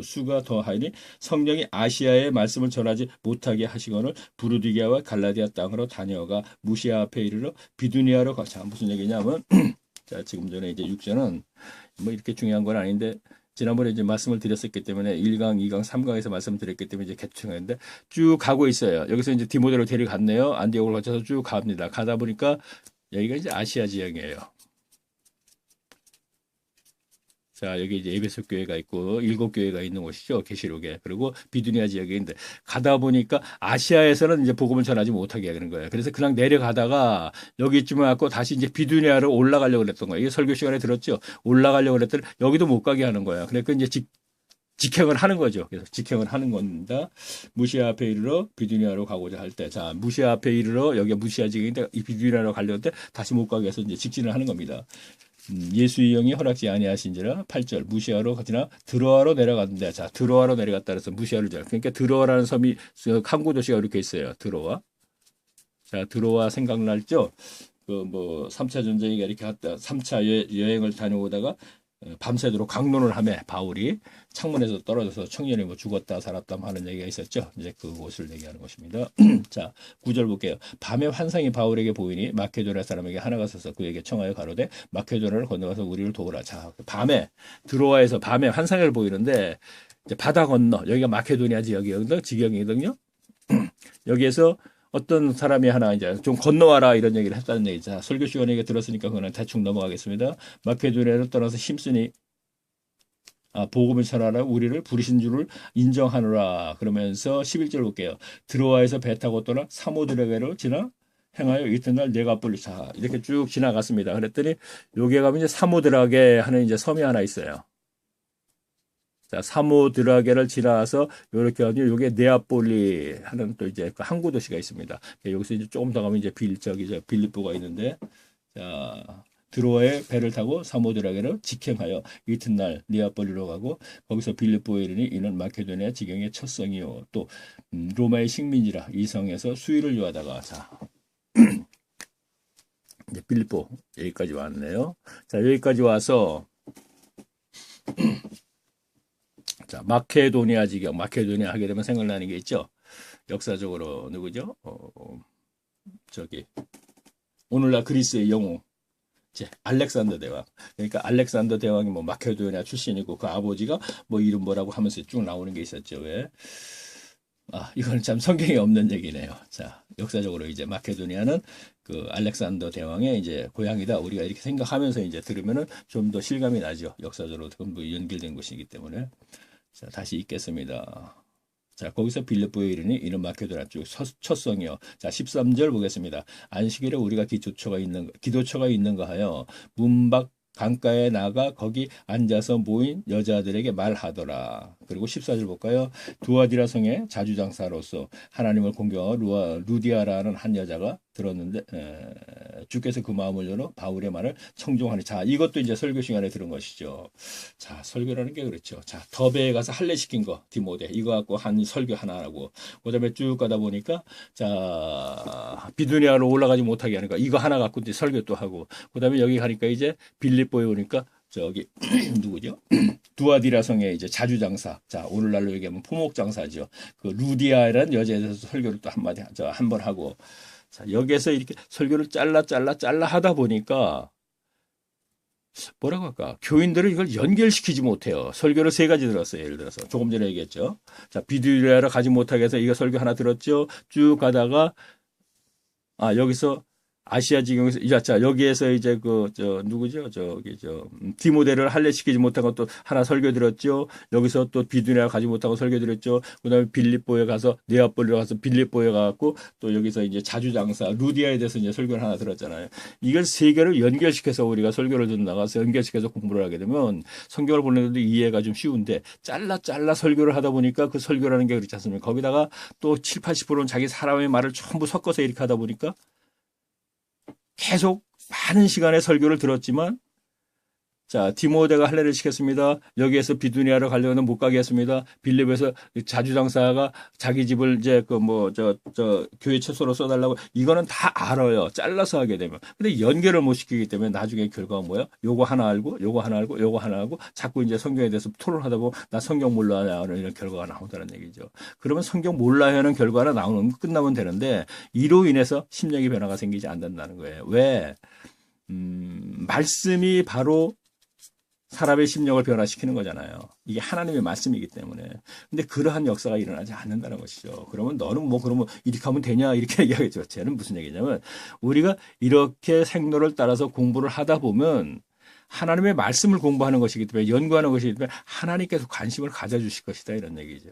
수가 더하니 성령이 아시아의 말씀을 전하지 못하게 하시거늘 부르디게와 갈라디아 땅으로 다녀가 무시아 앞에 이르러 비두니아로 무슨 얘기냐면 자, 지금 전에 이제 6절은 뭐 이렇게 중요한 건 아닌데 지난번에 이제 말씀을 드렸었기 때문에 1강, 2강, 3강에서 말씀을 드렸기 때문에 이제 개충했는데 쭉 가고 있어요. 여기서 이제 디모데로 데려갔네요. 안디옥을 거쳐서 쭉 갑니다. 가다 보니까 여기가 이제 아시아 지역이에요. 자, 여기 이제 에베소 교회가 있고 7교회가 있는 곳이죠. 계시록에. 그리고 비두니아 지역에 있는데 가다 보니까 아시아에서는 이제 복음을 전하지 못하게 하는 거예요. 그래서 그냥 내려가다가 여기쯤에 왔고 다시 이제 비두니아로 올라가려고 그랬던 거예요. 이게 설교 시간에 들었죠. 올라가려고 그랬더니 여기도 못 가게 하는 거예요. 그러니까 이제 직행을 하는 거죠. 그래서 직행을 하는 겁니다. 무시아 앞에 이르러 비두니아로 가고자 할 때, 자, 무시아 앞에 이르러 여기가 무시아 지역인데 이 비두니아로 가려고 할 때 다시 못 가게 해서 이제 직진을 하는 겁니다. 예수의 영이 허락지 아니하신지라 8절 무시아로 가지나 드로아로 내려갔는데 자 드로아로 내려갔다 그래서 무시아를 잘 그러니까 드로아라는 섬이 항구 도시가 이렇게 있어요. 드로아. 자 드로아 생각날죠? 그 뭐 3차 전쟁이 이렇게 갔다 3차 여행을 다녀오다가 밤새도록 강론을 하며 바울이 창문에서 떨어져서 청년이 뭐 죽었다 살았다 하는 얘기가 있었죠. 이제 그곳을 얘기하는 것입니다. 자, 9절 볼게요. 밤에 환상이 바울에게 보이니 마케도냐 사람에게 하나가 서서 그에게 청하여 가로되 마케도냐를 건너가서 우리를 도우라. 자, 밤에 드로아에서 밤에 환상을 보이는데 이제 바다 건너 여기가 마케도냐 지역이거든요. 여기에서 어떤 사람이 하나 이제 좀 건너와라 이런 얘기를 했다는 얘기죠. 설교 시간에 들었으니까 그거는 대충 넘어가겠습니다. 마케도냐를 떠나서 힘쓰니 복음을 전하라 우리를 부르신 줄을 인정하노라. 그러면서 11절 볼게요. 드로아에서 배 타고 떠나 사모드라게로 지나 행하여 이튿날 네가폴리 자 이렇게 쭉 지나갔습니다. 그랬더니 여기에 가면 이제 사모드라게 하는 이제 섬이 하나 있어요. 자, 사모드라게를 지나서 이렇게 하니 요게 네아폴리 하는 또 이제 그 항구 도시가 있습니다. 여기서 이제 조금 더 가면 이제 빌립보가 있는데 자, 드로아에 배를 타고 사모드라게를 직행하여 이튿날 네아폴리로 가고 거기서 빌립보에 이르니 이는 마케도니아 지경의 첫 성이요 또 로마의 식민지라 이 성에서 수위를 요하다가 자 이제 빌립보 여기까지 왔네요. 자, 여기까지 와서 자, 마케도니아 지경, 마케도니아 하게 되면 생각나는 게 있죠. 역사적으로 누구죠? 오늘날 그리스의 영웅, 알렉산더 대왕. 그러니까 알렉산더 대왕이 뭐 마케도니아 출신이고 그 아버지가 뭐 이름 뭐라고 하면서 쭉 나오는 게 있었죠. 왜? 이거는 참 성경에 없는 얘기네요. 자, 역사적으로 이제 마케도니아는 그 알렉산더 대왕의 이제 고향이다. 우리가 이렇게 생각하면서 이제 들으면은 좀 더 실감이 나죠. 역사적으로 전부 연결된 것이기 때문에. 자, 다시 읽겠습니다. 자, 거기서 빌립보에 이르니 이는 마케도냐 쪽 첫성이요. 자, 13절 보겠습니다. 안식일에 우리가 기도처가 있는가 하여 문밖 강가에 나가 거기 앉아서 모인 여자들에게 말하더라. 그리고 14절 볼까요? 두아디라 성의 자주장사로서 하나님을 공경하고 루디아라는 한 여자가 들었는데 주께서 그 마음을 열어 바울의 말을 청종하니. 자, 이것도 이제 설교 시간에 들은 것이죠. 자, 설교라는 게 그렇죠. 자, 더베에 가서 할례시킨 거 디모데 이거 갖고 한 설교 하나 하고 그다음에 쭉 가다 보니까 자 비두니아로 올라가지 못하게 하니까 이거 하나 갖고 이제 설교 또 하고 그다음에 여기 가니까 이제 빌립보에 오니까 저기 누구죠? 두아디라 성의 이제 자주장사. 자, 오늘날로 얘기하면 포목장사죠. 그 루디아라는 여자에 대해서 설교를 또 한마디 한 번 하고. 자, 여기에서 이렇게 설교를 잘라 하다 보니까 뭐라고 할까? 교인들은 이걸 연결시키지 못해요. 설교를 세 가지 들었어요. 예를 들어서 조금 전에 얘기했죠. 자, 비두리아로 가지 못하게 해서 이거 설교 하나 들었죠. 쭉 가다가 여기서 아시아 지경에서 자 여기에서 이제 누구죠? 디모데를 할례시키지 못한 것도 하나 설교 들었죠. 여기서 또 비두니아 가지 못하고 설교 들었죠. 그다음에 빌립보에 가서 네아폴리로 가서 빌립보에 가고 또 여기서 이제 자주장사 루디아에 대해서 이제 설교를 하나 들었잖아요. 이걸 세 개를 연결시켜서 우리가 설교를 듣나가서 연결시켜서 공부를 하게 되면 성경을 보는데도 이해가 좀 쉬운데 잘라 설교를 하다 보니까 그 설교라는 게 그렇지 않습니까? 거기다가 또 7, 80%는 자기 사람의 말을 전부 섞어서 이렇게 하다 보니까 계속 많은 시간의 설교를 들었지만 자, 디모데가 할례를 시켰습니다. 여기에서 비두니아로 가려면 못 가게 했습니다. 빌립에서 자주장사가 자기 집을 이제 교회 채소로 써달라고 이거는 다 알아요. 잘라서 하게 되면. 근데 연결을 못 시키기 때문에 나중에 결과가 뭐야? 요거 하나 알고, 요거 하나 알고, 요거 하나 알고 자꾸 이제 성경에 대해서 토론하다 보면 나 성경 몰라야 하는 이런 결과가 나온다는 얘기죠. 그러면 성경 몰라야 하는 결과가 나오는 끝나면 되는데 이로 인해서 심령의 변화가 생기지 않는다는 거예요. 왜? 말씀이 바로 사람의 심령을 변화시키는 거잖아요. 이게 하나님의 말씀이기 때문에. 근데 그러한 역사가 일어나지 않는다는 것이죠. 그러면 너는 그러면 이렇게 하면 되냐? 이렇게 얘기하겠죠. 쟤는 무슨 얘기냐면 우리가 이렇게 생로를 따라서 공부를 하다 보면 하나님의 말씀을 공부하는 것이기 때문에 연구하는 것이기 때문에 하나님께서 관심을 가져주실 것이다. 이런 얘기죠.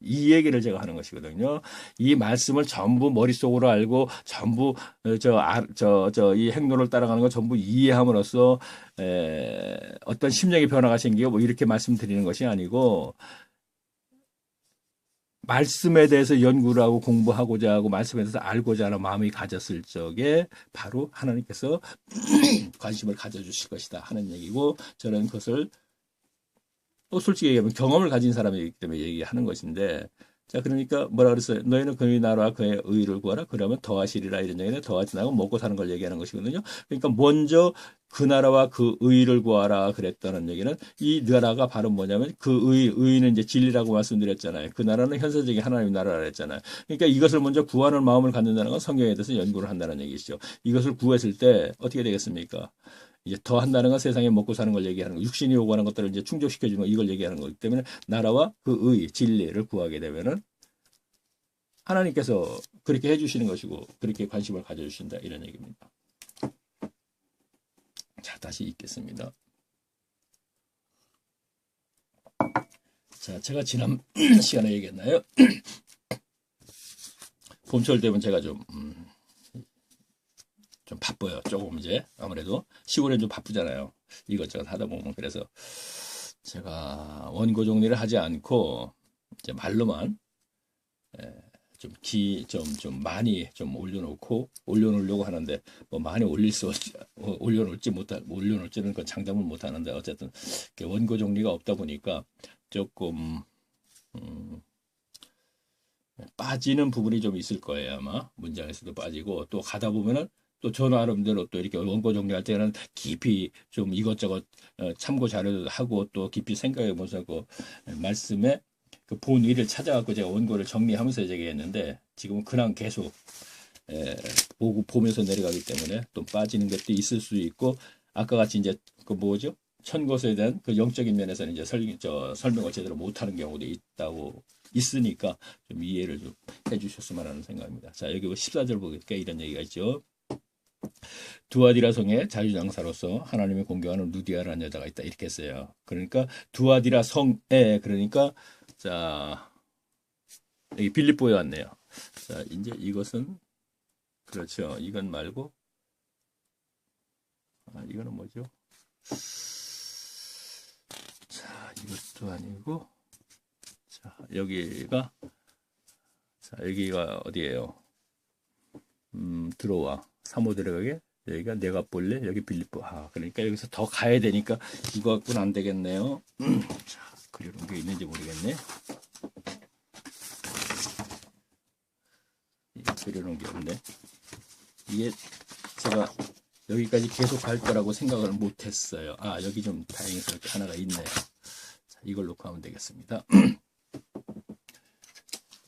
이 얘기를 제가 하는 것이거든요. 이 말씀을 전부 머릿속으로 알고 전부 이 행로를 따라가는 거 전부 이해함으로써 어떤 심령의 변화가 생기고 뭐 이렇게 말씀드리는 것이 아니고 말씀에 대해서 연구를 하고 공부하고자 하고 말씀에 대해서 알고자 하는 마음이 가졌을 적에 바로 하나님께서 관심을 가져주실 것이다 하는 얘기고 저는 그것을 또 솔직히 얘기하면 경험을 가진 사람이기 때문에 얘기하는 것인데 자 그러니까 뭐라 그랬어요? 너희는 그의 나라와 그의 의를 구하라 그러면 더하시리라 이런 얘기는 더하지 나고 먹고 사는 걸 얘기하는 것이거든요. 그러니까 먼저 그 나라와 그 의를 구하라 그랬다는 얘기는 이 나라가 바로 뭐냐면 그 의는 이제 진리라고 말씀드렸잖아요. 그 나라는 현세적인 하나님의 나라라 했잖아요. 그러니까 이것을 먼저 구하는 마음을 갖는다는 건 성경에 대해서 연구를 한다는 얘기죠. 이것을 구했을 때 어떻게 되겠습니까? 이제 더 한다는 건 세상에 먹고 사는 걸 얘기하는 거, 육신이 요구하는 것들을 이제 충족시켜주는 거, 이걸 얘기하는 거기 때문에 나라와 그 의, 진리를 구하게 되면은 하나님께서 그렇게 해주시는 것이고 그렇게 관심을 가져주신다 이런 얘기입니다. 자, 다시 읽겠습니다. 자, 제가 지난 시간에 얘기했나요? 봄철 되면 제가 좀 바빠요. 조금 이제 아무래도 시골엔 좀 바쁘잖아요. 이것저것 하다 보면 그래서 제가 원고 정리를 하지 않고 이제 말로만 좀 많이 좀 올려놓으려고 하는데 뭐 많이 올려놓을지는 그 장담을 못 하는데 어쨌든 원고 정리가 없다 보니까 조금 빠지는 부분이 좀 있을 거예요. 아마 문장에서도 빠지고 또 가다 보면은 또 저 나름대로 또 이렇게 원고 정리할 때는 깊이 좀 이것저것 참고 자료도 하고 또 깊이 생각해 보자고 말씀에 그 본의를 찾아갖고 제가 원고를 정리하면서 얘기했는데 지금은 그냥 계속 보면서 내려가기 때문에 또 빠지는 것도 있을 수 있고 아까 같이 이제 그 천것에 대한 그 영적인 면에서는 이제 설명을 제대로 못하는 경우도 있다고 있으니까 좀 이해를 좀 해주셨으면 하는 생각입니다. 자, 여기 14절 보니까 이런 얘기가 있죠. 두아디라 성의 자주장사로서 하나님의 공경하는 루디아라는 여자가 있다. 이렇게 했어요. 그러니까 두아디라 성에, 그러니까 자, 여기 빌립보에 왔네요. 자, 이제 이것은 그렇죠. 이건 말고 이거는 뭐죠? 자, 이것도 아니고, 자, 여기가 어디예요? 들어와. 3호 들어가게. 여기가 내가 볼래? 여기 빌립보. 그러니까 여기서 더 가야 되니까 이거 갖고는 안 되겠네요. 자, 그려놓은 게 있는지 모르겠네. 그려놓은 게 없네. 이게 제가 여기까지 계속 갈 거라고 생각을 못했어요. 여기 좀 다행스럽게 하나가 있네요. 자, 이걸 놓고 하면 되겠습니다.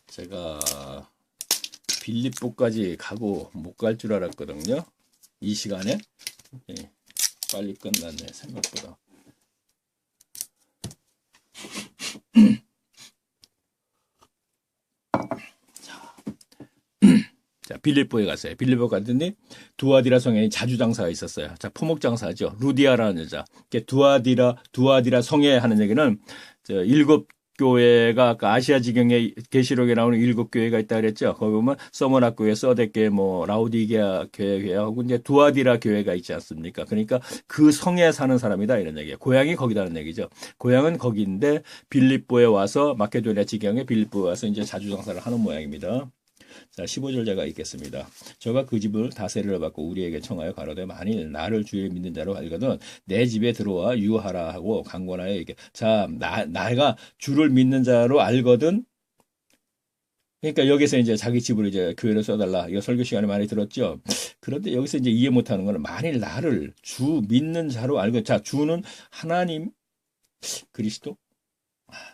제가 빌립보까지 가고 못 갈 줄 알았거든요. 이 시간에. 빨리 끝났네, 생각보다. 자, 빌립보에 갔어요. 빌립보 갔더니 두아디라 성에 자주장사가 있었어요. 자, 포목장사죠. 루디아라는 여자. 두아디라 성에 하는 얘기는 일곱 교회가 아까 아시아 지경에 계시록에 나오는 일곱 교회가 있다 그랬죠. 거기 보면 서머나 교회, 서댓 뭐 라우디게아 교회하고 이제 두아디라 교회가 있지 않습니까? 그러니까 그 성에 사는 사람이다 이런 얘기예요. 고향이 거기다는 얘기죠. 고향은 거기인데 빌립보에 와서 마케도니아 지경에 빌립보에 와서 이제 자주장사를 하는 모양입니다. 자, 15절 제가 읽겠습니다. 저가 그 집을 다세를 받고 우리에게 청하여 가로되 만일 나를 주의 믿는 자로 알거든 내 집에 들어와 유하라 하고 강권하여 이게 자, 내가 주를 믿는 자로 알거든. 그러니까 여기서 이제 자기 집으로 이제 교회를 써달라. 이거 설교 시간에 많이 들었죠. 그런데 여기서 이제 이해 못하는 거는 만일 나를 주 믿는 자로 알거든. 자, 주는 하나님, 그리스도.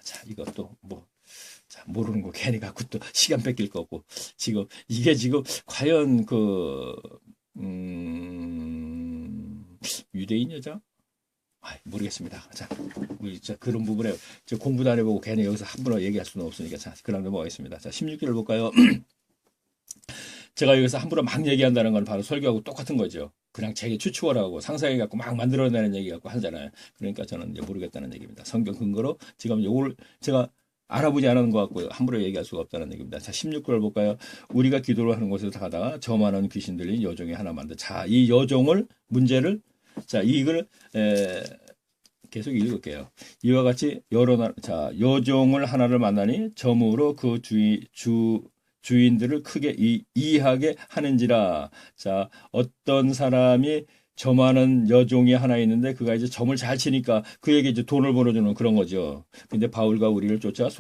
자, 이것도 모르는 거 괜히 갖고 또 시간 뺏길 거고. 이게 지금 과연 유대인 여자? 모르겠습니다. 자, 우리 그런 부분에 공부도 안 해보고 괜히 여기서 함부로 얘기할 수는 없으니까. 자, 그럼 넘어가겠습니다. 자, 16절을 볼까요? 제가 여기서 함부로 막 얘기한다는 건 바로 설교하고 똑같은 거죠. 그냥 제게 추추어라고 상상해갖고 막 만들어내는 얘기 갖고 하잖아요. 그러니까 저는 이제 모르겠다는 얘기입니다. 성경 근거로 지금 요걸 제가 알아보지 않은 것 같고 함부로 얘기할 수가 없다는 얘기입니다. 자, 16절을 볼까요? 우리가 기도를 하는 곳에서 가다가 저 많은 귀신 들린 여종이 하나 만든. 자, 이 여종을 문제를 이걸 계속 읽을게요. 이와 같이 여종을 하나를 만나니 점으로 그 주인들을 크게 이해하게 하는지라. 자, 어떤 사람이 점하는 여종이 하나 있는데 그가 이제 점을 잘 치니까 그에게 이제 돈을 벌어주는 그런 거죠. 근데 바울과 우리를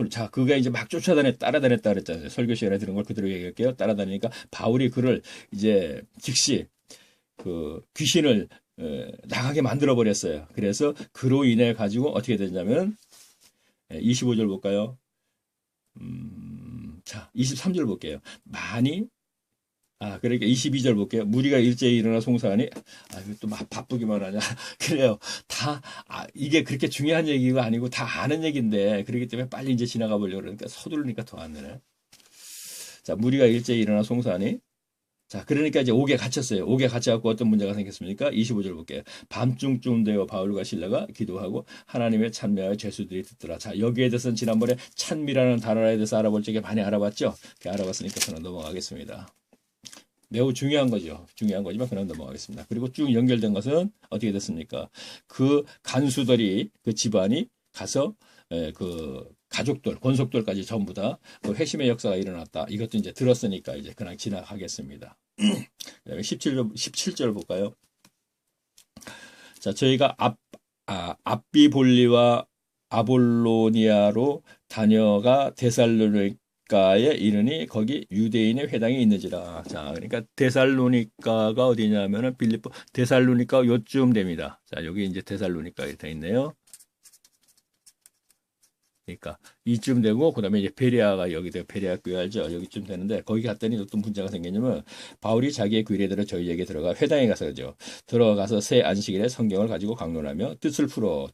자, 그가 이제 막 따라다녔다 그랬잖아요. 설교 시간에 들은 걸 그대로 얘기할게요. 따라다니니까 바울이 그를 이제 즉시 귀신을 나가게 만들어 버렸어요. 그래서 그로 인해 가지고 어떻게 되냐면 25절 볼까요? 자, 23절 볼게요. 그러니까 22절 볼게요. 무리가 일제히 일어나 송사하니, 이거 또 막 바쁘기만 하냐. 그래요. 이게 그렇게 중요한 얘기가 아니고 다 아는 얘기인데, 그렇기 때문에 빨리 이제 지나가 보려고 그러니까 서두르니까 더 안 되네. 자, 무리가 일제히 일어나 송사하니, 자, 그러니까 이제 옥에 갇혔어요. 옥에 갇혀갖고 어떤 문제가 생겼습니까? 25절 볼게요. 밤중쯤 되어 바울과 실라가 기도하고 하나님의 찬미하여 죄수들이 듣더라. 자, 여기에 대해서는 지난번에 찬미라는 단어에 대해서 알아볼 적에 많이 알아봤죠? 알아봤으니까 저는 넘어가겠습니다. 매우 중요한 거죠. 중요한 거지만 그냥 넘어가겠습니다. 그리고 쭉 연결된 것은 어떻게 됐습니까? 그 간수들이, 그 집안이 가서 그 가족들, 권속들까지 전부 다 그 회심의 역사가 일어났다. 이것도 이제 들었으니까 이제 그냥 지나가겠습니다. 17절 볼까요? 자, 저희가 앞비볼리와 아볼로니아로 다녀가 데살로니가에 이르니 거기 유대인의 회당이 있는지라. 자, 그러니까 데살로니가가 어디냐면은 빌립보, 데살로니가 요쯤 됩니다. 자, 여기 이제 데살로니가 이렇게 돼 있네요. 그러니까 이쯤 되고 그다음에 이제 베레아가 여기 되고 베레아 교회 알죠? 여기쯤 되는데 거기 갔더니 어떤 문제가 생겼냐면 바울이 자기의 규례대로 저희에게 들어가 회당에 가서죠. 들어가서 새 안식일에 성경을 가지고 강론하며 뜻을 풀어.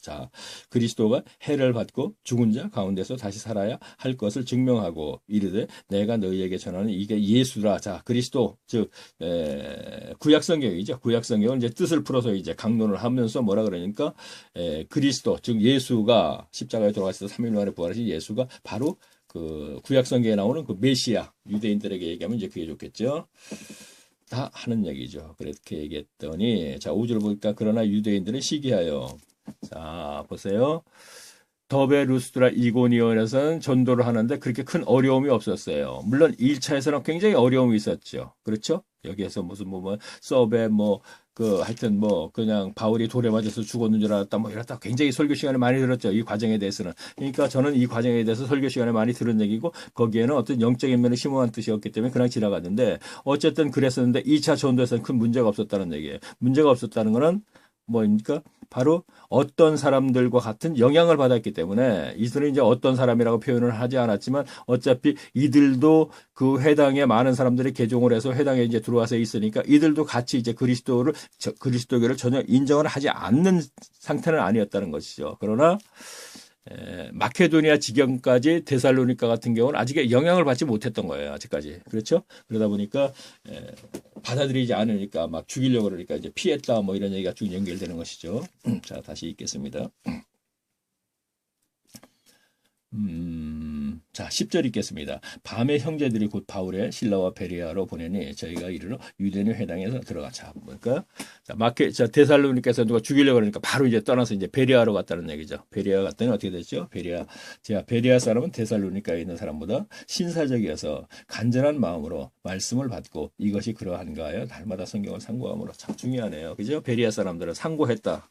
자, 그리스도가 해를 받고 죽은 자 가운데서 다시 살아야 할 것을 증명하고 이르되 내가 너희에게 전하는 이게 예수라. 자, 그리스도 즉 구약 성경이죠. 구약 성경은 이제 뜻을 풀어서 이제 강론을 하면서 뭐라 그러니까 그리스도 즉 예수가 십자가에 돌아가셔서 3일 만에 부활하신 예수가 바로 그 구약 성경에 나오는 그 메시아 유대인들에게 얘기하면 이제 그게 좋겠죠. 다 하는 얘기죠. 그렇게 얘기했더니 자 5절 보니까 그러나 유대인들은 시기하여 자 보세요. 더베 루스드라 이고니온에서는 전도를 하는데 그렇게 큰 어려움이 없었어요. 물론 1차에서는 굉장히 어려움이 있었죠. 그렇죠? 여기에서 무슨 서베 하여튼 그냥 바울이 돌에 맞아서 죽었는 줄 알았다 이랬다 굉장히 설교 시간에 많이 들었죠. 이 과정에 대해서는. 그러니까 저는 이 과정에 대해서 설교 시간에 많이 들은 얘기고 거기에는 어떤 영적인 면을 심오한 뜻이었기 때문에 그냥 지나갔는데 어쨌든 그랬었는데 2차 전도에서는 큰 문제가 없었다는 얘기예요. 문제가 없었다는 거는 뭐입니까? 바로 어떤 사람들과 같은 영향을 받았기 때문에 이들은 이제 어떤 사람이라고 표현을 하지 않았지만 어차피 이들도 그 회당에 많은 사람들이 개종을 해서 회당에 이제 들어와서 있으니까 이들도 같이 이제 그리스도교를 전혀 인정을 하지 않는 상태는 아니었다는 것이죠. 그러나 마케도니아 지경까지 데살로니가 같은 경우는 아직 영향을 받지 못했던 거예요. 아직까지. 그렇죠? 그러다 보니까 받아들이지 않으니까 막 죽이려고 그러니까 이제 피했다 이런 얘기가 쭉 연결되는 것이죠. 자, 다시 읽겠습니다. 자, 10절 읽겠습니다. 밤에 형제들이 곧 바울의 신라와 베레아로 보내니 저희가 이르러 유대인 회당에서 들어가자. 뭘까? 자, 데살로니가에서 누가 죽이려고 그러니까 바로 이제 떠나서 이제 베레아로 갔다는 얘기죠. 베레아 갔더니 어떻게 됐죠? 베레아 사람은 데살로니가에 있는 사람보다 신사적이어서 간절한 마음으로 말씀을 받고 이것이 그러한가 하여 날마다 성경을 상고함으로 참 중요하네요. 그죠? 베레아 사람들은 상고했다.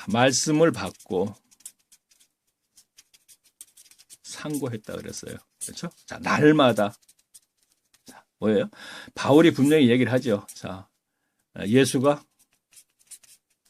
말씀을 받고 상고했다 그랬어요. 그렇죠? 자, 날마다. 자, 뭐예요? 바울이 분명히 얘기를 하죠. 자, 예수가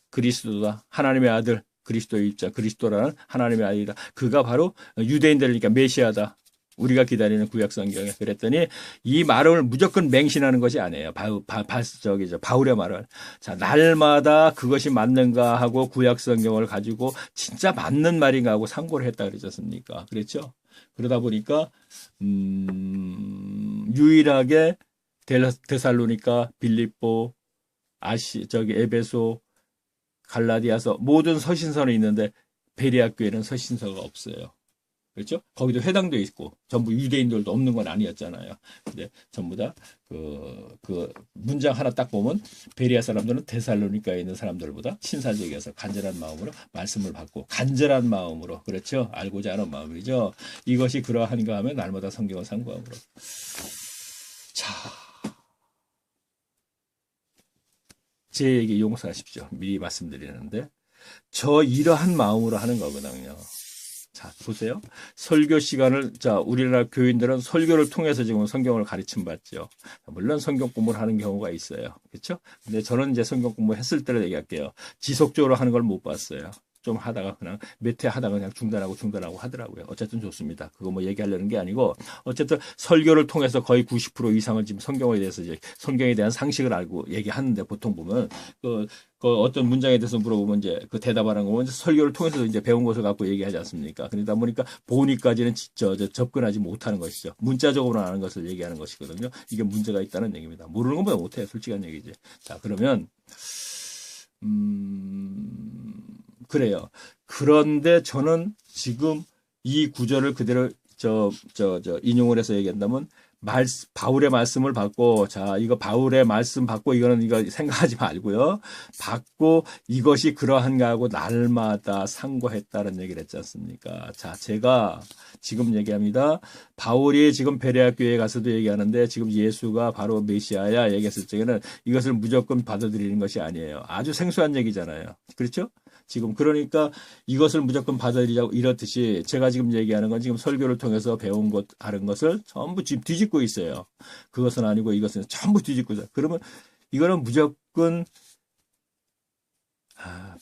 그리스도다. 하나님의 아들, 그리스도의 입자, 그리스도라는 하나님의 아들이다. 그가 바로 유대인들이니까 메시아다. 우리가 기다리는 구약 성경에 그랬더니 이 말을 무조건 맹신하는 것이 아니에요. 바울의 말을. 자, 날마다 그것이 맞는가 하고 구약 성경을 가지고 진짜 맞는 말인가 하고 상고를 했다 그러지 않습니까? 그렇죠? 그러다 보니까 유일하게 데살로니가, 빌립보, 에베소, 갈라디아서 모든 서신서는 있는데 베레아 교회는 서신서가 없어요. 그렇죠? 거기도 회당도 있고 전부 유대인들도 없는 건 아니었잖아요. 근데 전부 다 그 문장 하나 딱 보면 베레아 사람들은 데살로니가에 있는 사람들보다 신사적이어서 간절한 마음으로 말씀을 받고 간절한 마음으로 그렇죠? 알고자 하는 마음이죠. 이것이 그러한가 하면 날마다 성경을 상고함으로. 자, 제 얘기 용서하십시오. 미리 말씀드리는데 저 이러한 마음으로 하는 거거든요. 자, 보세요. 설교 시간을, 자, 우리나라 교인들은 설교를 통해서 지금 성경을 가르침 받죠. 물론 성경 공부를 하는 경우가 있어요. 그렇죠? 근데 저는 이제 성경 공부 했을 때를 얘기할게요. 지속적으로 하는 걸 못 봤어요. 좀 하다가 그냥 몇 회 하다가 그냥 중단하고 하더라고요. 어쨌든 좋습니다. 그거 얘기하려는 게 아니고 어쨌든 설교를 통해서 거의 90% 이상은 지금 성경에 대해서 이제 성경에 대한 상식을 알고 얘기하는데 보통 보면 그 어떤 문장에 대해서 물어보면 이제 그 대답하는 거 보면 설교를 통해서 이제 배운 것을 갖고 얘기하지 않습니까? 그러다 보니까 보니까지는 접근하지 못하는 것이죠. 문자적으로 아는 것을 얘기하는 것이거든요. 이게 문제가 있다는 얘기입니다. 모르는 것보다 못해요. 솔직한 얘기지. 자, 그러면 그래요. 그런데 저는 지금 이 구절을 그대로 인용을 해서 얘기한다면 바울의 말씀을 받고 자 이거 바울의 말씀 받고 이거 생각하지 말고요. 받고 이것이 그러한가 하고 날마다 상고했다는 얘기를 했지 않습니까? 자 제가 지금 얘기합니다. 바울이 지금 베레아 교회에 가서도 얘기하는데 지금 예수가 바로 메시아야 얘기했을 적에는 이것을 무조건 받아들이는 것이 아니에요. 아주 생소한 얘기잖아요. 그렇죠? 지금 그러니까 이것을 무조건 받아들이자고 이렇듯이 제가 지금 얘기하는 건 지금 설교를 통해서 배운 것 하는 것을 전부 지금 뒤집고 있어요. 그것은 아니고 이것은 전부 뒤집고 있어요. 그러면 이거는 무조건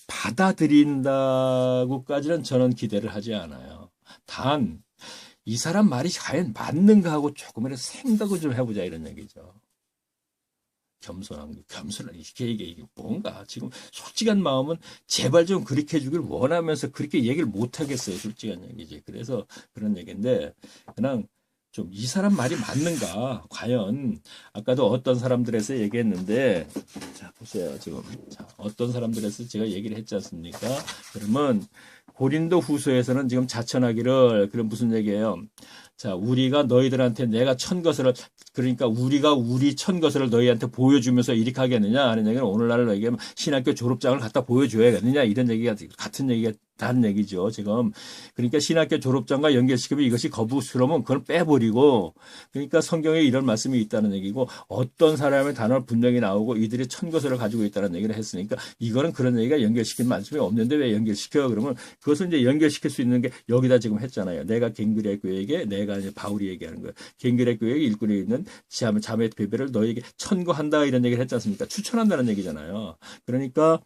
받아들인다고까지는 저는 기대를 하지 않아요. 단, 이 사람 말이 과연 맞는가 하고 조금이라도 생각을 좀 해보자 이런 얘기죠. 겸손한, 이게 뭔가, 지금 솔직한 마음은 제발 좀 그렇게 해주길 원하면서 그렇게 얘기를 못하겠어요. 솔직한 얘기지. 그래서 그런 얘기인데, 그냥 좀 이 사람 말이 맞는가, 과연, 아까도 어떤 사람들에서 얘기했는데, 자, 보세요. 지금. 자, 어떤 사람들에서 제가 얘기를 했지 않습니까? 그러면, 고린도 후서에서는 지금 자천하기를, 그럼 무슨 얘기예요? 자, 우리가 너희들한테 내가 천 것을, 그러니까 우리가 우리 천 것을 너희한테 보여주면서 이렇게 하겠느냐 하는 얘기는 오늘날 너희에게 신학교 졸업장을 갖다 보여줘야겠느냐 이런 얘기가 같은 얘기가 다른 얘기죠 지금. 그러니까 신학교 졸업장과 연결시키면 이것이 거부스러우면 그걸 빼버리고, 그러니까 성경에 이런 말씀이 있다는 얘기고, 어떤 사람의 단어를 분명히 나오고 이들이 천 것을 가지고 있다는 얘기를 했으니까 이거는 그런 얘기가 연결시킨 말씀이 없는데 왜 연결시켜? 그러면 그것을 이제 연결시킬 수 있는 게 여기다 지금 했잖아요. 내가 갱그레 교회에게, 내가 이제 바울이 얘기하는 거예요. 갱그레 교회 일꾼에 있는 자매 베베를 너에게 천거한다 이런 얘기를 했지 않습니까? 추천한다는 얘기잖아요. 그러니까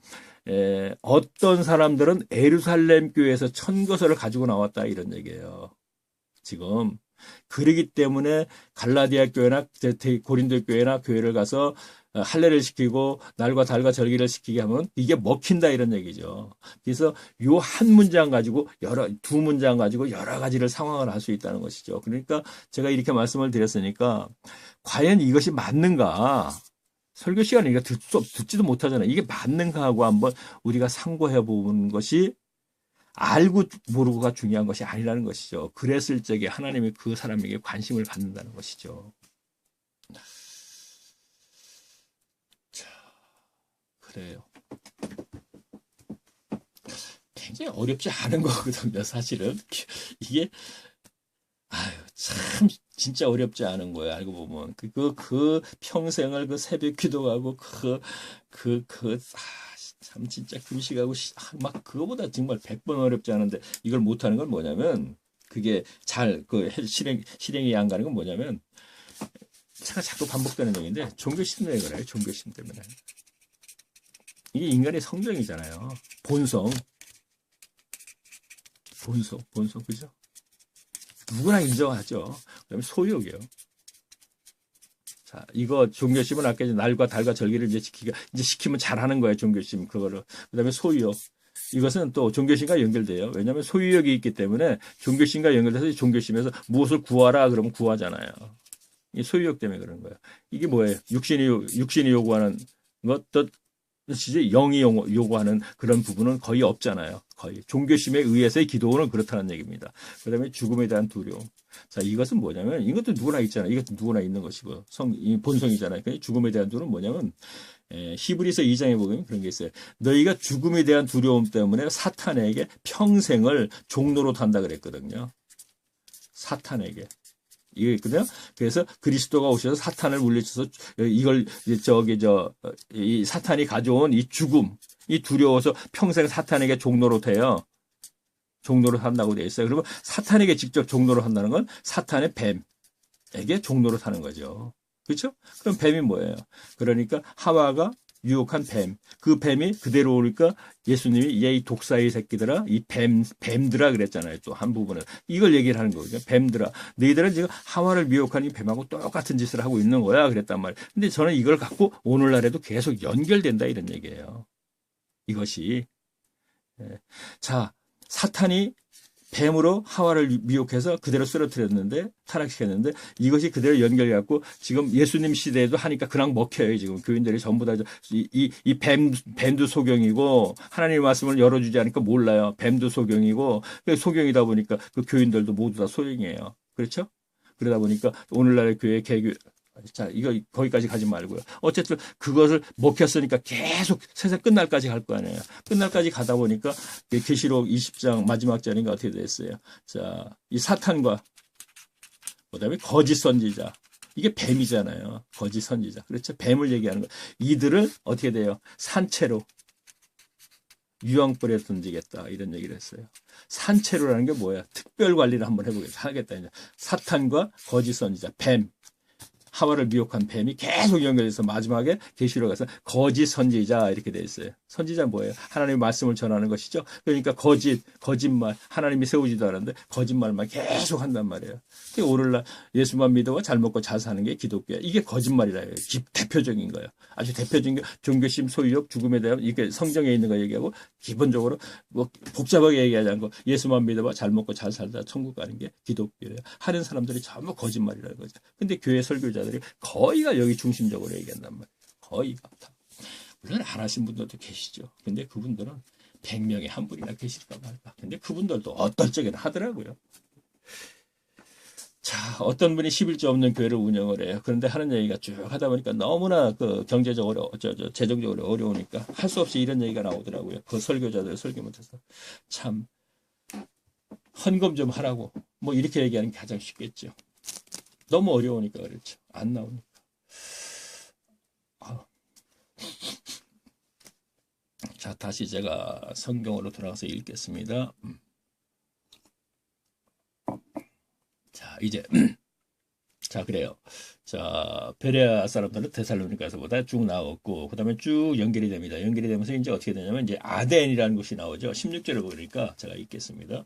어떤 사람들은 에루살렘 교회에서 천거설을 가지고 나왔다 이런 얘기예요. 지금 그러기 때문에 갈라디아 교회나 고린도 교회나 교회를 가서 할례를 시키고 날과 달과 절기를 시키게 하면 이게 먹힌다 이런 얘기죠. 그래서 요 한 문장 가지고 두 문장 가지고 여러 가지를 상황을 할 수 있다는 것이죠. 그러니까 제가 이렇게 말씀을 드렸으니까 과연 이것이 맞는가? 설교 시간에 이거 듣지도 못하잖아요. 이게 맞는가 하고 한번 우리가 상고해 보는 것이 알고 모르고가 중요한 것이 아니라는 것이죠. 그랬을 적에 하나님이 그 사람에게 관심을 받는다는 것이죠. 자, 그래요. 굉장히 어렵지 않은 거거든요, 사실은. 이게, 참, 진짜 어렵지 않은 거예요, 알고 보면. 그 평생을 그 새벽 기도하고, 참, 진짜 금식하고, 막, 그거보다 정말 100번 어렵지 않은데, 이걸 못하는 건 뭐냐면, 그게 실행이 안 가는 건 뭐냐면, 제가 자꾸 반복되는 얘기인데, 종교심 때문에 그래요, 종교심 때문에. 이게 인간의 성정이잖아요. 본성, 그죠? 누구나 인정하죠. 그다음에 소유욕이요. 자, 이거 종교심은 아까 날과 달과 절기를 이제 시키면 잘하는 거예요, 종교심 그거를. 그다음에 소유욕. 이것은 또 종교심과 연결돼요. 왜냐하면 소유욕이 있기 때문에 종교심과 연결돼서 종교심에서 무엇을 구하라 그러면 구하잖아요. 이 소유욕 때문에 그런 거예요. 이게 뭐예요? 육신이 요구하는 것도 진짜 영이 요구하는 그런 부분은 거의 없잖아요. 거의. 종교심에 의해서의 기도는 그렇다는 얘기입니다. 그 다음에 죽음에 대한 두려움. 자, 이것은 뭐냐면, 이것도 누구나 있잖아요. 이것도 누구나 있는 것이고, 이 본성이잖아요. 그러니까 죽음에 대한 두려움은 뭐냐면, 히브리서 2장에 보면 그런 게 있어요. 너희가 죽음에 대한 두려움 때문에 사탄에게 평생을 종로로 탄다 그랬거든요. 사탄에게. 이게 있거든요. 그래서 그리스도가 오셔서 사탄을 물리쳐서 이걸 이 사탄이 가져온 이 죽음, 이 두려워서 평생 사탄에게 종로로 돼요. 종로로 산다고 돼 있어요. 그러면 사탄에게 직접 종로로 한다는 건 사탄의 뱀에게 종로로 사는 거죠. 그렇죠? 그럼 뱀이 뭐예요? 그러니까 하와가 유혹한 뱀. 그 뱀이 그대로 오니까 예수님이 얘 이 독사의 새끼들아, 이 뱀들아 그랬잖아요. 또 한 부분은. 이걸 얘기를 하는 거거든요. 뱀들아. 너희들은 지금 하와를 미혹한 이 뱀하고 똑같은 짓을 하고 있는 거야. 그랬단 말이에요. 근데 저는 이걸 갖고 오늘날에도 계속 연결된다 이런 얘기예요. 이것이. 자, 사탄이 뱀으로 하와를 미혹해서 그대로 쓰러뜨렸는데, 타락시켰는데, 이것이 그대로 연결해갖고, 지금 예수님 시대에도 하니까 그냥 먹혀요. 지금 교인들이 전부 다, 뱀도 소경이고, 하나님의 말씀을 열어주지 않으니까 몰라요. 뱀도 소경이고, 소경이다 보니까 그 교인들도 모두 다 소경이에요. 그렇죠? 그러다 보니까 오늘날의 교회 개교, 자, 이거 거기까지 가지 말고요. 어쨌든 그것을 먹혔으니까 계속 세상 끝날까지 갈 거 아니에요. 끝날까지 가다 보니까 계시록 20장 마지막 절인가 어떻게 됐어요? 자, 이 사탄과 그다음에 거짓 선지자. 이게 뱀이잖아요. 거짓 선지자. 그렇죠? 뱀을 얘기하는 거. 이들을 어떻게 돼요? 산채로 유황불에 던지겠다. 이런 얘기를 했어요. 산채로라는 게 뭐야? 특별 관리를 한번 하겠다. 이제 사탄과 거짓 선지자, 뱀. 하와를 미혹한 뱀이 계속 연결돼서 마지막에 계시록에 가서 거짓 선지자 이렇게 돼 있어요. 선지자 뭐예요? 하나님의 말씀을 전하는 것이죠. 그러니까 거짓말, 하나님이 세우지도 않았는데 거짓말만 계속 한단 말이에요. 오늘날 예수만 믿어와 잘 먹고 잘 사는 게 기독교야. 이게 거짓말이라 해요. 대표적인 거예요. 아주 대표적인 게 종교심, 소유욕, 죽음에 대한 이게 성경에 있는 거 얘기하고 기본적으로 뭐 복잡하게 얘기하지 않고 예수만 믿어봐 잘 먹고 잘 살다 천국 가는 게 기독교예요. 하는 사람들이 전부 거짓말이라는 거죠. 근데 교회 설교자들이 거의가 여기 중심적으로 얘기한단 말이에요. 거의가 다. 물론 안 하신 분들도 계시죠. 근데 그분들은 100명에 한 분이나 계실까 말까. 근데 그분들도 어떨 적에는 하더라고요. 자, 어떤 분이 11조 없는 교회를 운영을 해요. 그런데 하는 얘기가 쭉 하다 보니까 너무나 그 경제적으로, 재정적으로 어려우니까 할 수 없이 이런 얘기가 나오더라고요. 그 설교자들 설교 못해서. 참, 헌금 좀 하라고. 뭐 이렇게 얘기하는 게 가장 쉽겠죠. 너무 어려우니까 그렇죠. 안 나오니까. 자, 다시 제가 성경으로 돌아가서 읽겠습니다. 자, 이제 자, 그래요. 자, 베레아 사람들은 데살로니가서보다 쭉 나왔고, 그 다음에 쭉 연결이 됩니다. 연결이 되면서 이제 어떻게 되냐면, 이제 아덴이라는 곳이 나오죠. 16절을 보니까 제가 읽겠습니다.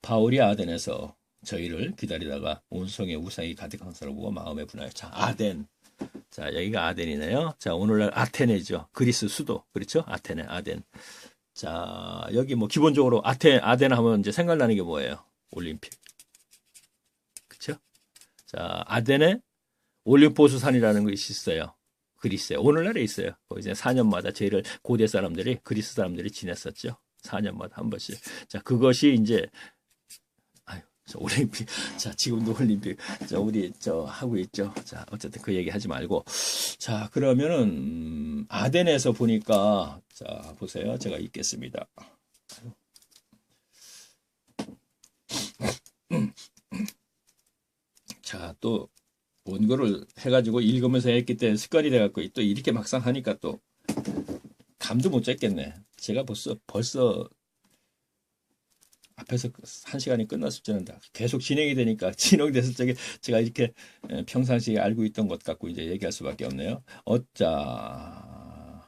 바울이 아덴에서 저희를 기다리다가 온성의 우상이 가득한 사람을 보고 마음에 분하여. 자, 아덴. 자, 여기가 아덴이네요. 자, 오늘날 아테네죠. 그리스 수도. 그렇죠? 아테네, 아덴. 자, 여기 뭐 기본적으로 아덴 하면 이제 생각나는 게 뭐예요? 올림픽. 그렇죠? 자, 아덴에 올림포스 산이라는 것이 있어요. 그리스에. 오늘날에 있어요. 거기 이제 4년마다 저희를 고대 사람들이, 그리스 사람들이 지냈었죠. 4년마다 한 번씩. 자, 그것이 이제 올림픽. 자, 지금도 올림픽. 자, 우리 하고 있죠. 자, 어쨌든 그 얘기 하지 말고. 자, 그러면은 아덴에서 보니까 자, 보세요. 제가 읽겠습니다. 자, 또 원고를 해가지고 읽으면서 했기 때문에 습관이 돼갖고 또 이렇게 막상 하니까 또 감도 못 잡겠네. 제가 벌써 앞에서 1시간이 끝났을 줄은 계속 진행이 되니까 진행됐을 적에 제가 이렇게 평상시에 알고 있던 것 갖고 이제 얘기할 수밖에 없네요. 자,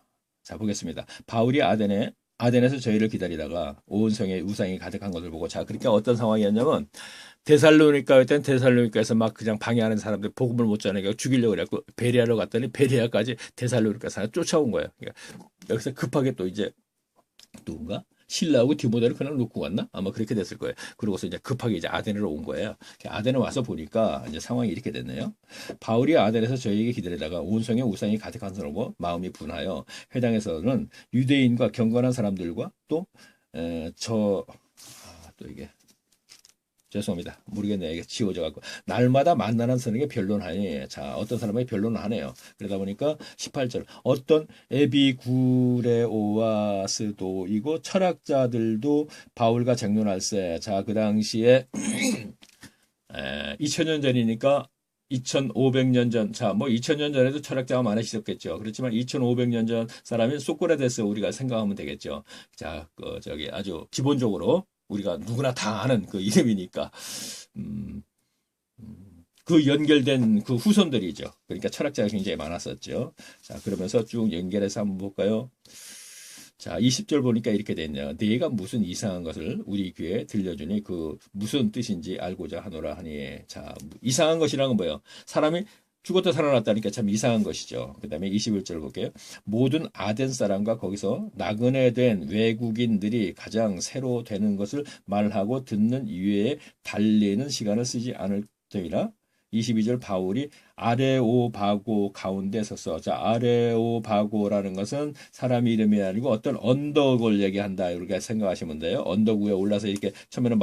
보겠습니다. 바울이 아덴에서 저희를 기다리다가 온 성에 우상이 가득한 것을 보고, 자, 그러니까 어떤 상황이었냐면 데살로니카였던 데살로니카에서 막 그냥 방해하는 사람들 복음을 못 전하게 죽이려고 그랬고, 베레아로 갔더니 베레아까지 데살로니카 사람 쫓아온 거예요. 그러니까 여기서 급하게 또 이제 누군가 신라하고 디모데를 그냥 놓고 갔나? 아마 그렇게 됐을 거예요. 그러고서 이제 급하게 이제 아덴으로 온 거예요. 아덴에 와서 보니까 이제 상황이 이렇게 됐네요. 바울이 아덴에서 저희에게 기다리다가 온 성에 우상이 가득한 사람으로 마음이 분하여, 해당에서는 유대인과 경건한 사람들과 또 이게 죄송합니다. 모르겠네요. 이게 지워져 갖고. 날마다 만나는 사람에게 변론하니. 자, 어떤 사람에게 변론을 하네요. 그러다 보니까 18절. 어떤 에비구레오아스도이고 철학자들도 바울과 쟁론할세. 자, 그 당시에 2000년 전이니까 2500년 전, 자, 뭐 2000년 전에도 철학자가 많으셨겠죠. 그렇지만 2500년 전 사람이 소크라테스 우리가 생각하면 되겠죠. 자, 아주 기본적으로 우리가 누구나 다 아는 그 이름이니까, 그 연결된 그 후손들이죠. 그러니까 철학자가 굉장히 많았었죠. 자, 그러면서 쭉 연결해서 한번 볼까요? 자, 20절 보니까 이렇게 됐네요. 네가 무슨 이상한 것을 우리 귀에 들려주니 그 무슨 뜻인지 알고자 하노라 하니. 자, 이상한 것이라는 건 뭐예요? 사람이 죽었다 살아났다니까 참 이상한 것이죠. 그 다음에 21절 볼게요. 모든 아덴 사람과 거기서 나그네 된 외국인들이 가장 새로 되는 것을 말하고 듣는 이외에 달리는 시간을 쓰지 않을 때이라. 22절 바울이 아레오바고 가운데 섰어. 자, 아레오바고라는 것은 사람 이름이 아니고 어떤 언덕을 얘기한다. 이렇게 생각하시면 돼요. 언덕 위에 올라서 이렇게 처음에는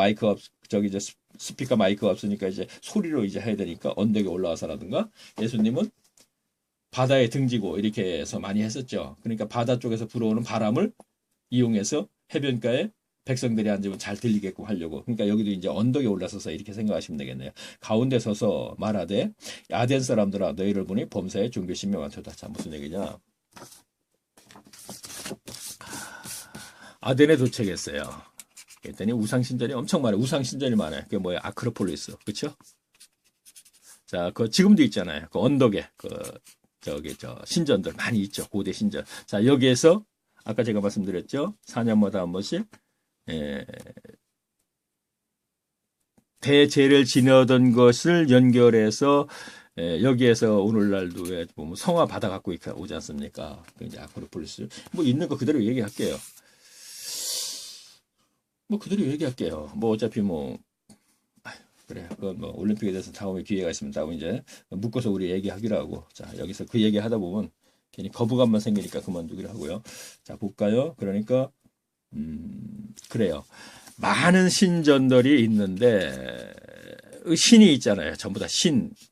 스피커 마이크가 없으니까 이제 소리로 이제 해야 되니까 언덕에 올라와서라든가, 예수님은 바다에 등지고 이렇게 해서 많이 했었죠. 그러니까 바다 쪽에서 불어오는 바람을 이용해서 해변가에 백성들이 앉으면 잘 들리게끔 하려고. 그러니까 여기도 이제 언덕에 올라서서 이렇게 생각하시면 되겠네요. 가운데 서서 말하되 아덴 사람들아 너희를 보니 범사에 종교심이 많도다. 자, 무슨 얘기냐? 아덴에 도착했어요. 그랬더니 우상신전이 엄청 많아요. 우상신전이 많아요. 그게 뭐예요? 아크로폴리스. 그렇죠? 자, 그 지금도 있잖아요. 그 언덕에 신전들 많이 있죠. 고대 신전. 자, 여기에서 아까 제가 말씀드렸죠. 4년마다 한 번씩 대제를 지내던 것을 연결해서 여기에서 오늘날도 왜 보면 성화 받아 갖고 오지 않습니까? 이제 아크로폴리스 뭐 있는 거 그대로 얘기할게요. 뭐 그대로 얘기할게요. 뭐 어차피 뭐 그래, 그건 뭐 올림픽에 대해서 다음에 기회가 있으면 다음 이제 묶어서 우리 얘기하기로 하고, 자 여기서 그 얘기 하다 보면 괜히 거부감만 생기니까 그만두기로 하고요. 자 볼까요? 그러니까 그래요. 많은 신전들이 있는데 신이 있잖아요. 전부 다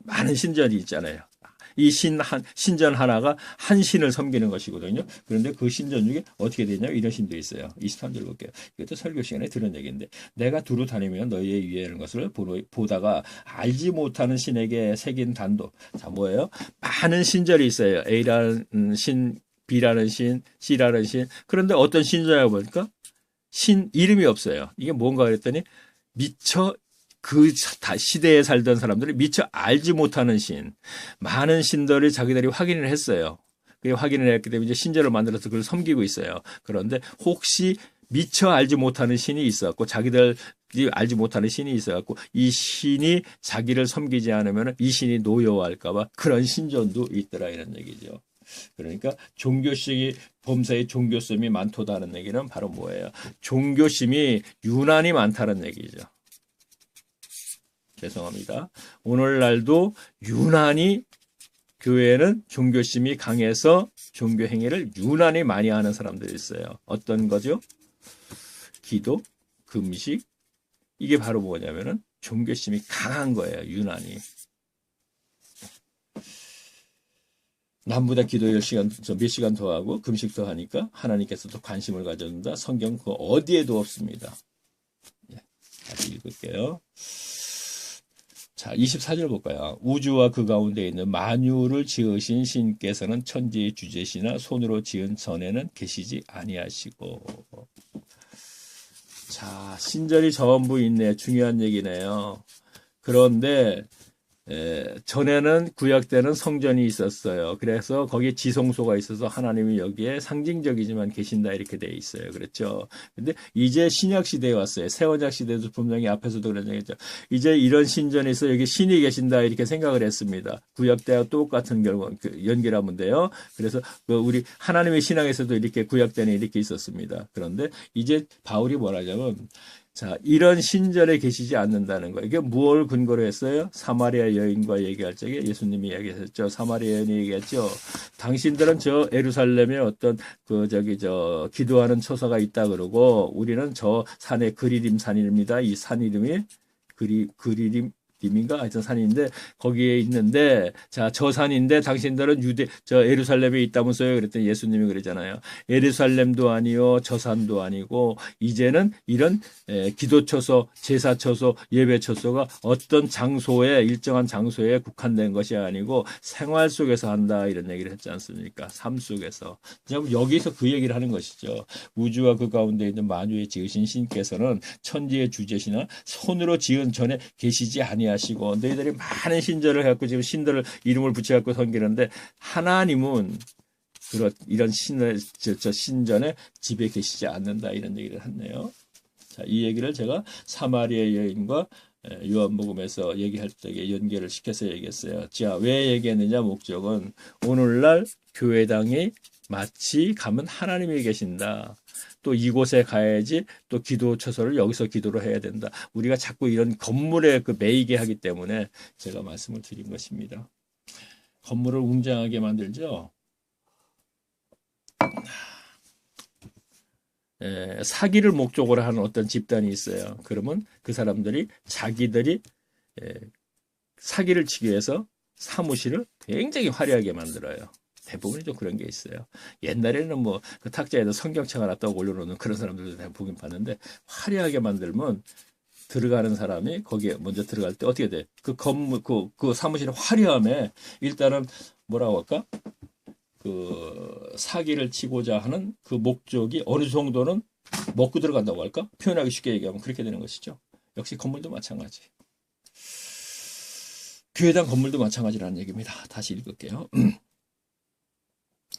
많은 신전이 있잖아요. 이 신전 하나가 한 신을 섬기는 것이거든요. 그런데 그 신전 중에 어떻게 되냐면 이런 신도 있어요. 23절 볼게요. 이것도 설교 시간에 들은 얘기인데 내가 두루 다니면 너희의 위에는 것을 보다가 알지 못하는 신에게 새긴 단도. 자 뭐예요? 많은 신전이 있어요. A라는 신, B라는 신, C라는 신. 그런데 어떤 신전이라고 보니까 신 이름이 없어요. 이게 뭔가 그랬더니 미처 그 시대에 살던 사람들이 미처 알지 못하는 신, 많은 신들을 자기들이 확인을 했어요. 그 확인을 했기 때문에 이제 신전을 만들어서 그걸 섬기고 있어요. 그런데 혹시 미처 알지 못하는 신이 있었고 자기들이 알지 못하는 신이 있어갖고 이 신이 자기를 섬기지 않으면 이 신이 노여워할까봐 그런 신전도 있더라 이런 얘기죠. 그러니까 종교식이 범사의 종교심이 많다는 얘기는 바로 뭐예요? 종교심이 유난히 많다는 얘기죠. 죄송합니다. 오늘날도 유난히 교회는 종교심이 강해서 종교 행위를 유난히 많이 하는 사람들이 있어요. 어떤 거죠? 기도, 금식. 이게 바로 뭐냐면은 종교심이 강한 거예요. 유난히. 남보다 기도 10시간, 몇 시간 더 하고 금식 더 하니까 하나님께서도 관심을 가져준다. 성경 그 어디에도 없습니다. 다시 읽을게요. 자, 24절 볼까요? 우주와 그 가운데 있는 만유를 지으신 신께서는 천지의 주제시나 손으로 지은 전에는 계시지 아니하시고. 자, 신전이 전부 있네. 중요한 얘기네요. 그런데 전에는 구약 때는 성전이 있었어요. 그래서 거기에 지성소가 있어서 하나님이 여기에 상징적이지만 계신다 이렇게 돼 있어요. 그렇죠? 근데 이제 신약 시대에 왔어요. 새 언약 시대도 분명히 앞에서도 그런 얘기했죠. 이제 이런 신전에서 여기 신이 계신다 이렇게 생각을 했습니다. 구약 때와 똑같은 결과 연결하면 돼요. 그래서 우리 하나님의 신앙에서도 이렇게 구약 때는 이렇게 있었습니다. 그런데 이제 바울이 뭐라냐면 자, 이런 신전에 계시지 않는다는 거. 이게 무엇을 근거로 했어요? 사마리아 여인과 얘기할 적에 예수님이 얘기했죠. 사마리아 여인이 얘기했죠. 당신들은 저 예루살렘에 어떤 기도하는 처소가 있다 그러고 우리는 저 산의 그리림 산입니다. 이 산 이름이 그리림인가 하여튼 산인데 거기에 있는데 자, 저 산인데 당신들은 예루살렘에 있다면서요. 그랬더니 예수님이 그러잖아요. 예루살렘도 아니요 저 산도 아니고 이제는 이런 기도처소, 제사처소, 예배처소가 어떤 장소에 일정한 장소에 국한된 것이 아니고 생활 속에서 한다 이런 얘기를 했지 않습니까? 삶 속에서. 여기서 그 얘기를 하는 것이죠. 우주와 그 가운데 있는 만유에 지으신 신께서는 천지의 주제시나 손으로 지은 전에 계시지 아니하시고 너희들이 많은 신전을 갖고 지금 신들을 이름을 붙여갖고 섬기는데 하나님은 이런 신전에 집에 계시지 않는다 이런 얘기를 했네요. 자, 이 얘기를 제가 사마리아 여인과 요한복음에서 얘기할 때 연결을 시켜서 얘기했어요. 자, 왜 얘기했느냐 목적은 오늘날 교회당이 마치 가면 하나님이 계신다. 또 이곳에 가야지 또 기도 처소를 여기서 기도를 해야 된다. 우리가 자꾸 이런 건물에 매이게 하기 때문에 제가 말씀을 드린 것입니다. 건물을 웅장하게 만들죠. 사기를 목적으로 하는 어떤 집단이 있어요. 그러면 그 사람들이 자기들이 사기를 치기 위해서 사무실을 굉장히 화려하게 만들어요. 대부분이 좀 그런 게 있어요. 옛날에는 그 탁자에다 성경책 하나 떠 올려놓는 그런 사람들도 대부분 봤는데 화려하게 만들면 들어가는 사람이 거기에 먼저 들어갈 때 어떻게 돼? 그 건물, 그 사무실의 화려함에 일단은 뭐라고 할까? 사기를 치고자 하는 그 목적이 어느 정도는 먹고 들어간다고 할까? 표현하기 쉽게 얘기하면 그렇게 되는 것이죠. 역시 건물도 마찬가지. 교회당 건물도 마찬가지라는 얘기입니다. 다시 읽을게요.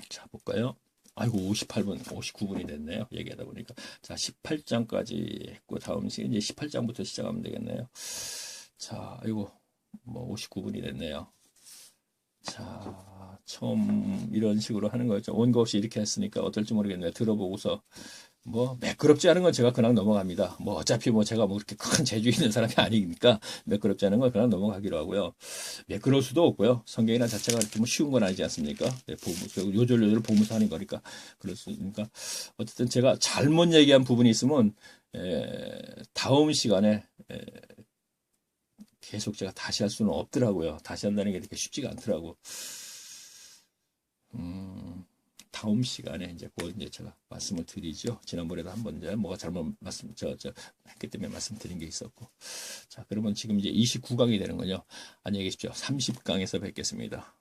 자, 볼까요? 아이고, 58분, 59분이 됐네요. 얘기하다 보니까. 자, 18장까지 했고, 다음 시간 이제 18장부터 시작하면 되겠네요. 자, 아이고, 뭐 59분이 됐네요. 자, 처음 이런 식으로 하는 거죠. 원고 없이 이렇게 했으니까 어떨지 모르겠네요. 들어보고서 뭐 매끄럽지 않은 건 제가 그냥 넘어갑니다. 뭐 어차피 뭐 제가 뭐 그렇게 큰 재주 있는 사람이 아니니까 매끄럽지 않은 건 그냥 넘어가기로 하고요. 매끄러울 수도 없고요. 성경이나 자체가 그렇게 뭐 쉬운 건 아니지 않습니까? 네, 요절요절 보면서 하는 거니까 그럴 수 있으니까 어쨌든 제가 잘못 얘기한 부분이 있으면 다음 시간에 계속 제가 다시 할 수는 없더라고요. 다시 한다는 게 그렇게 쉽지가 않더라고. 다음 시간에 이제 그 이제 제가 말씀을 드리죠. 지난번에도 한번 이제 뭐가 잘못 했기 때문에 말씀드린 게 있었고. 자, 그러면 지금 이제 29강이 되는 거죠. 안녕히 계십시오. 30강에서 뵙겠습니다.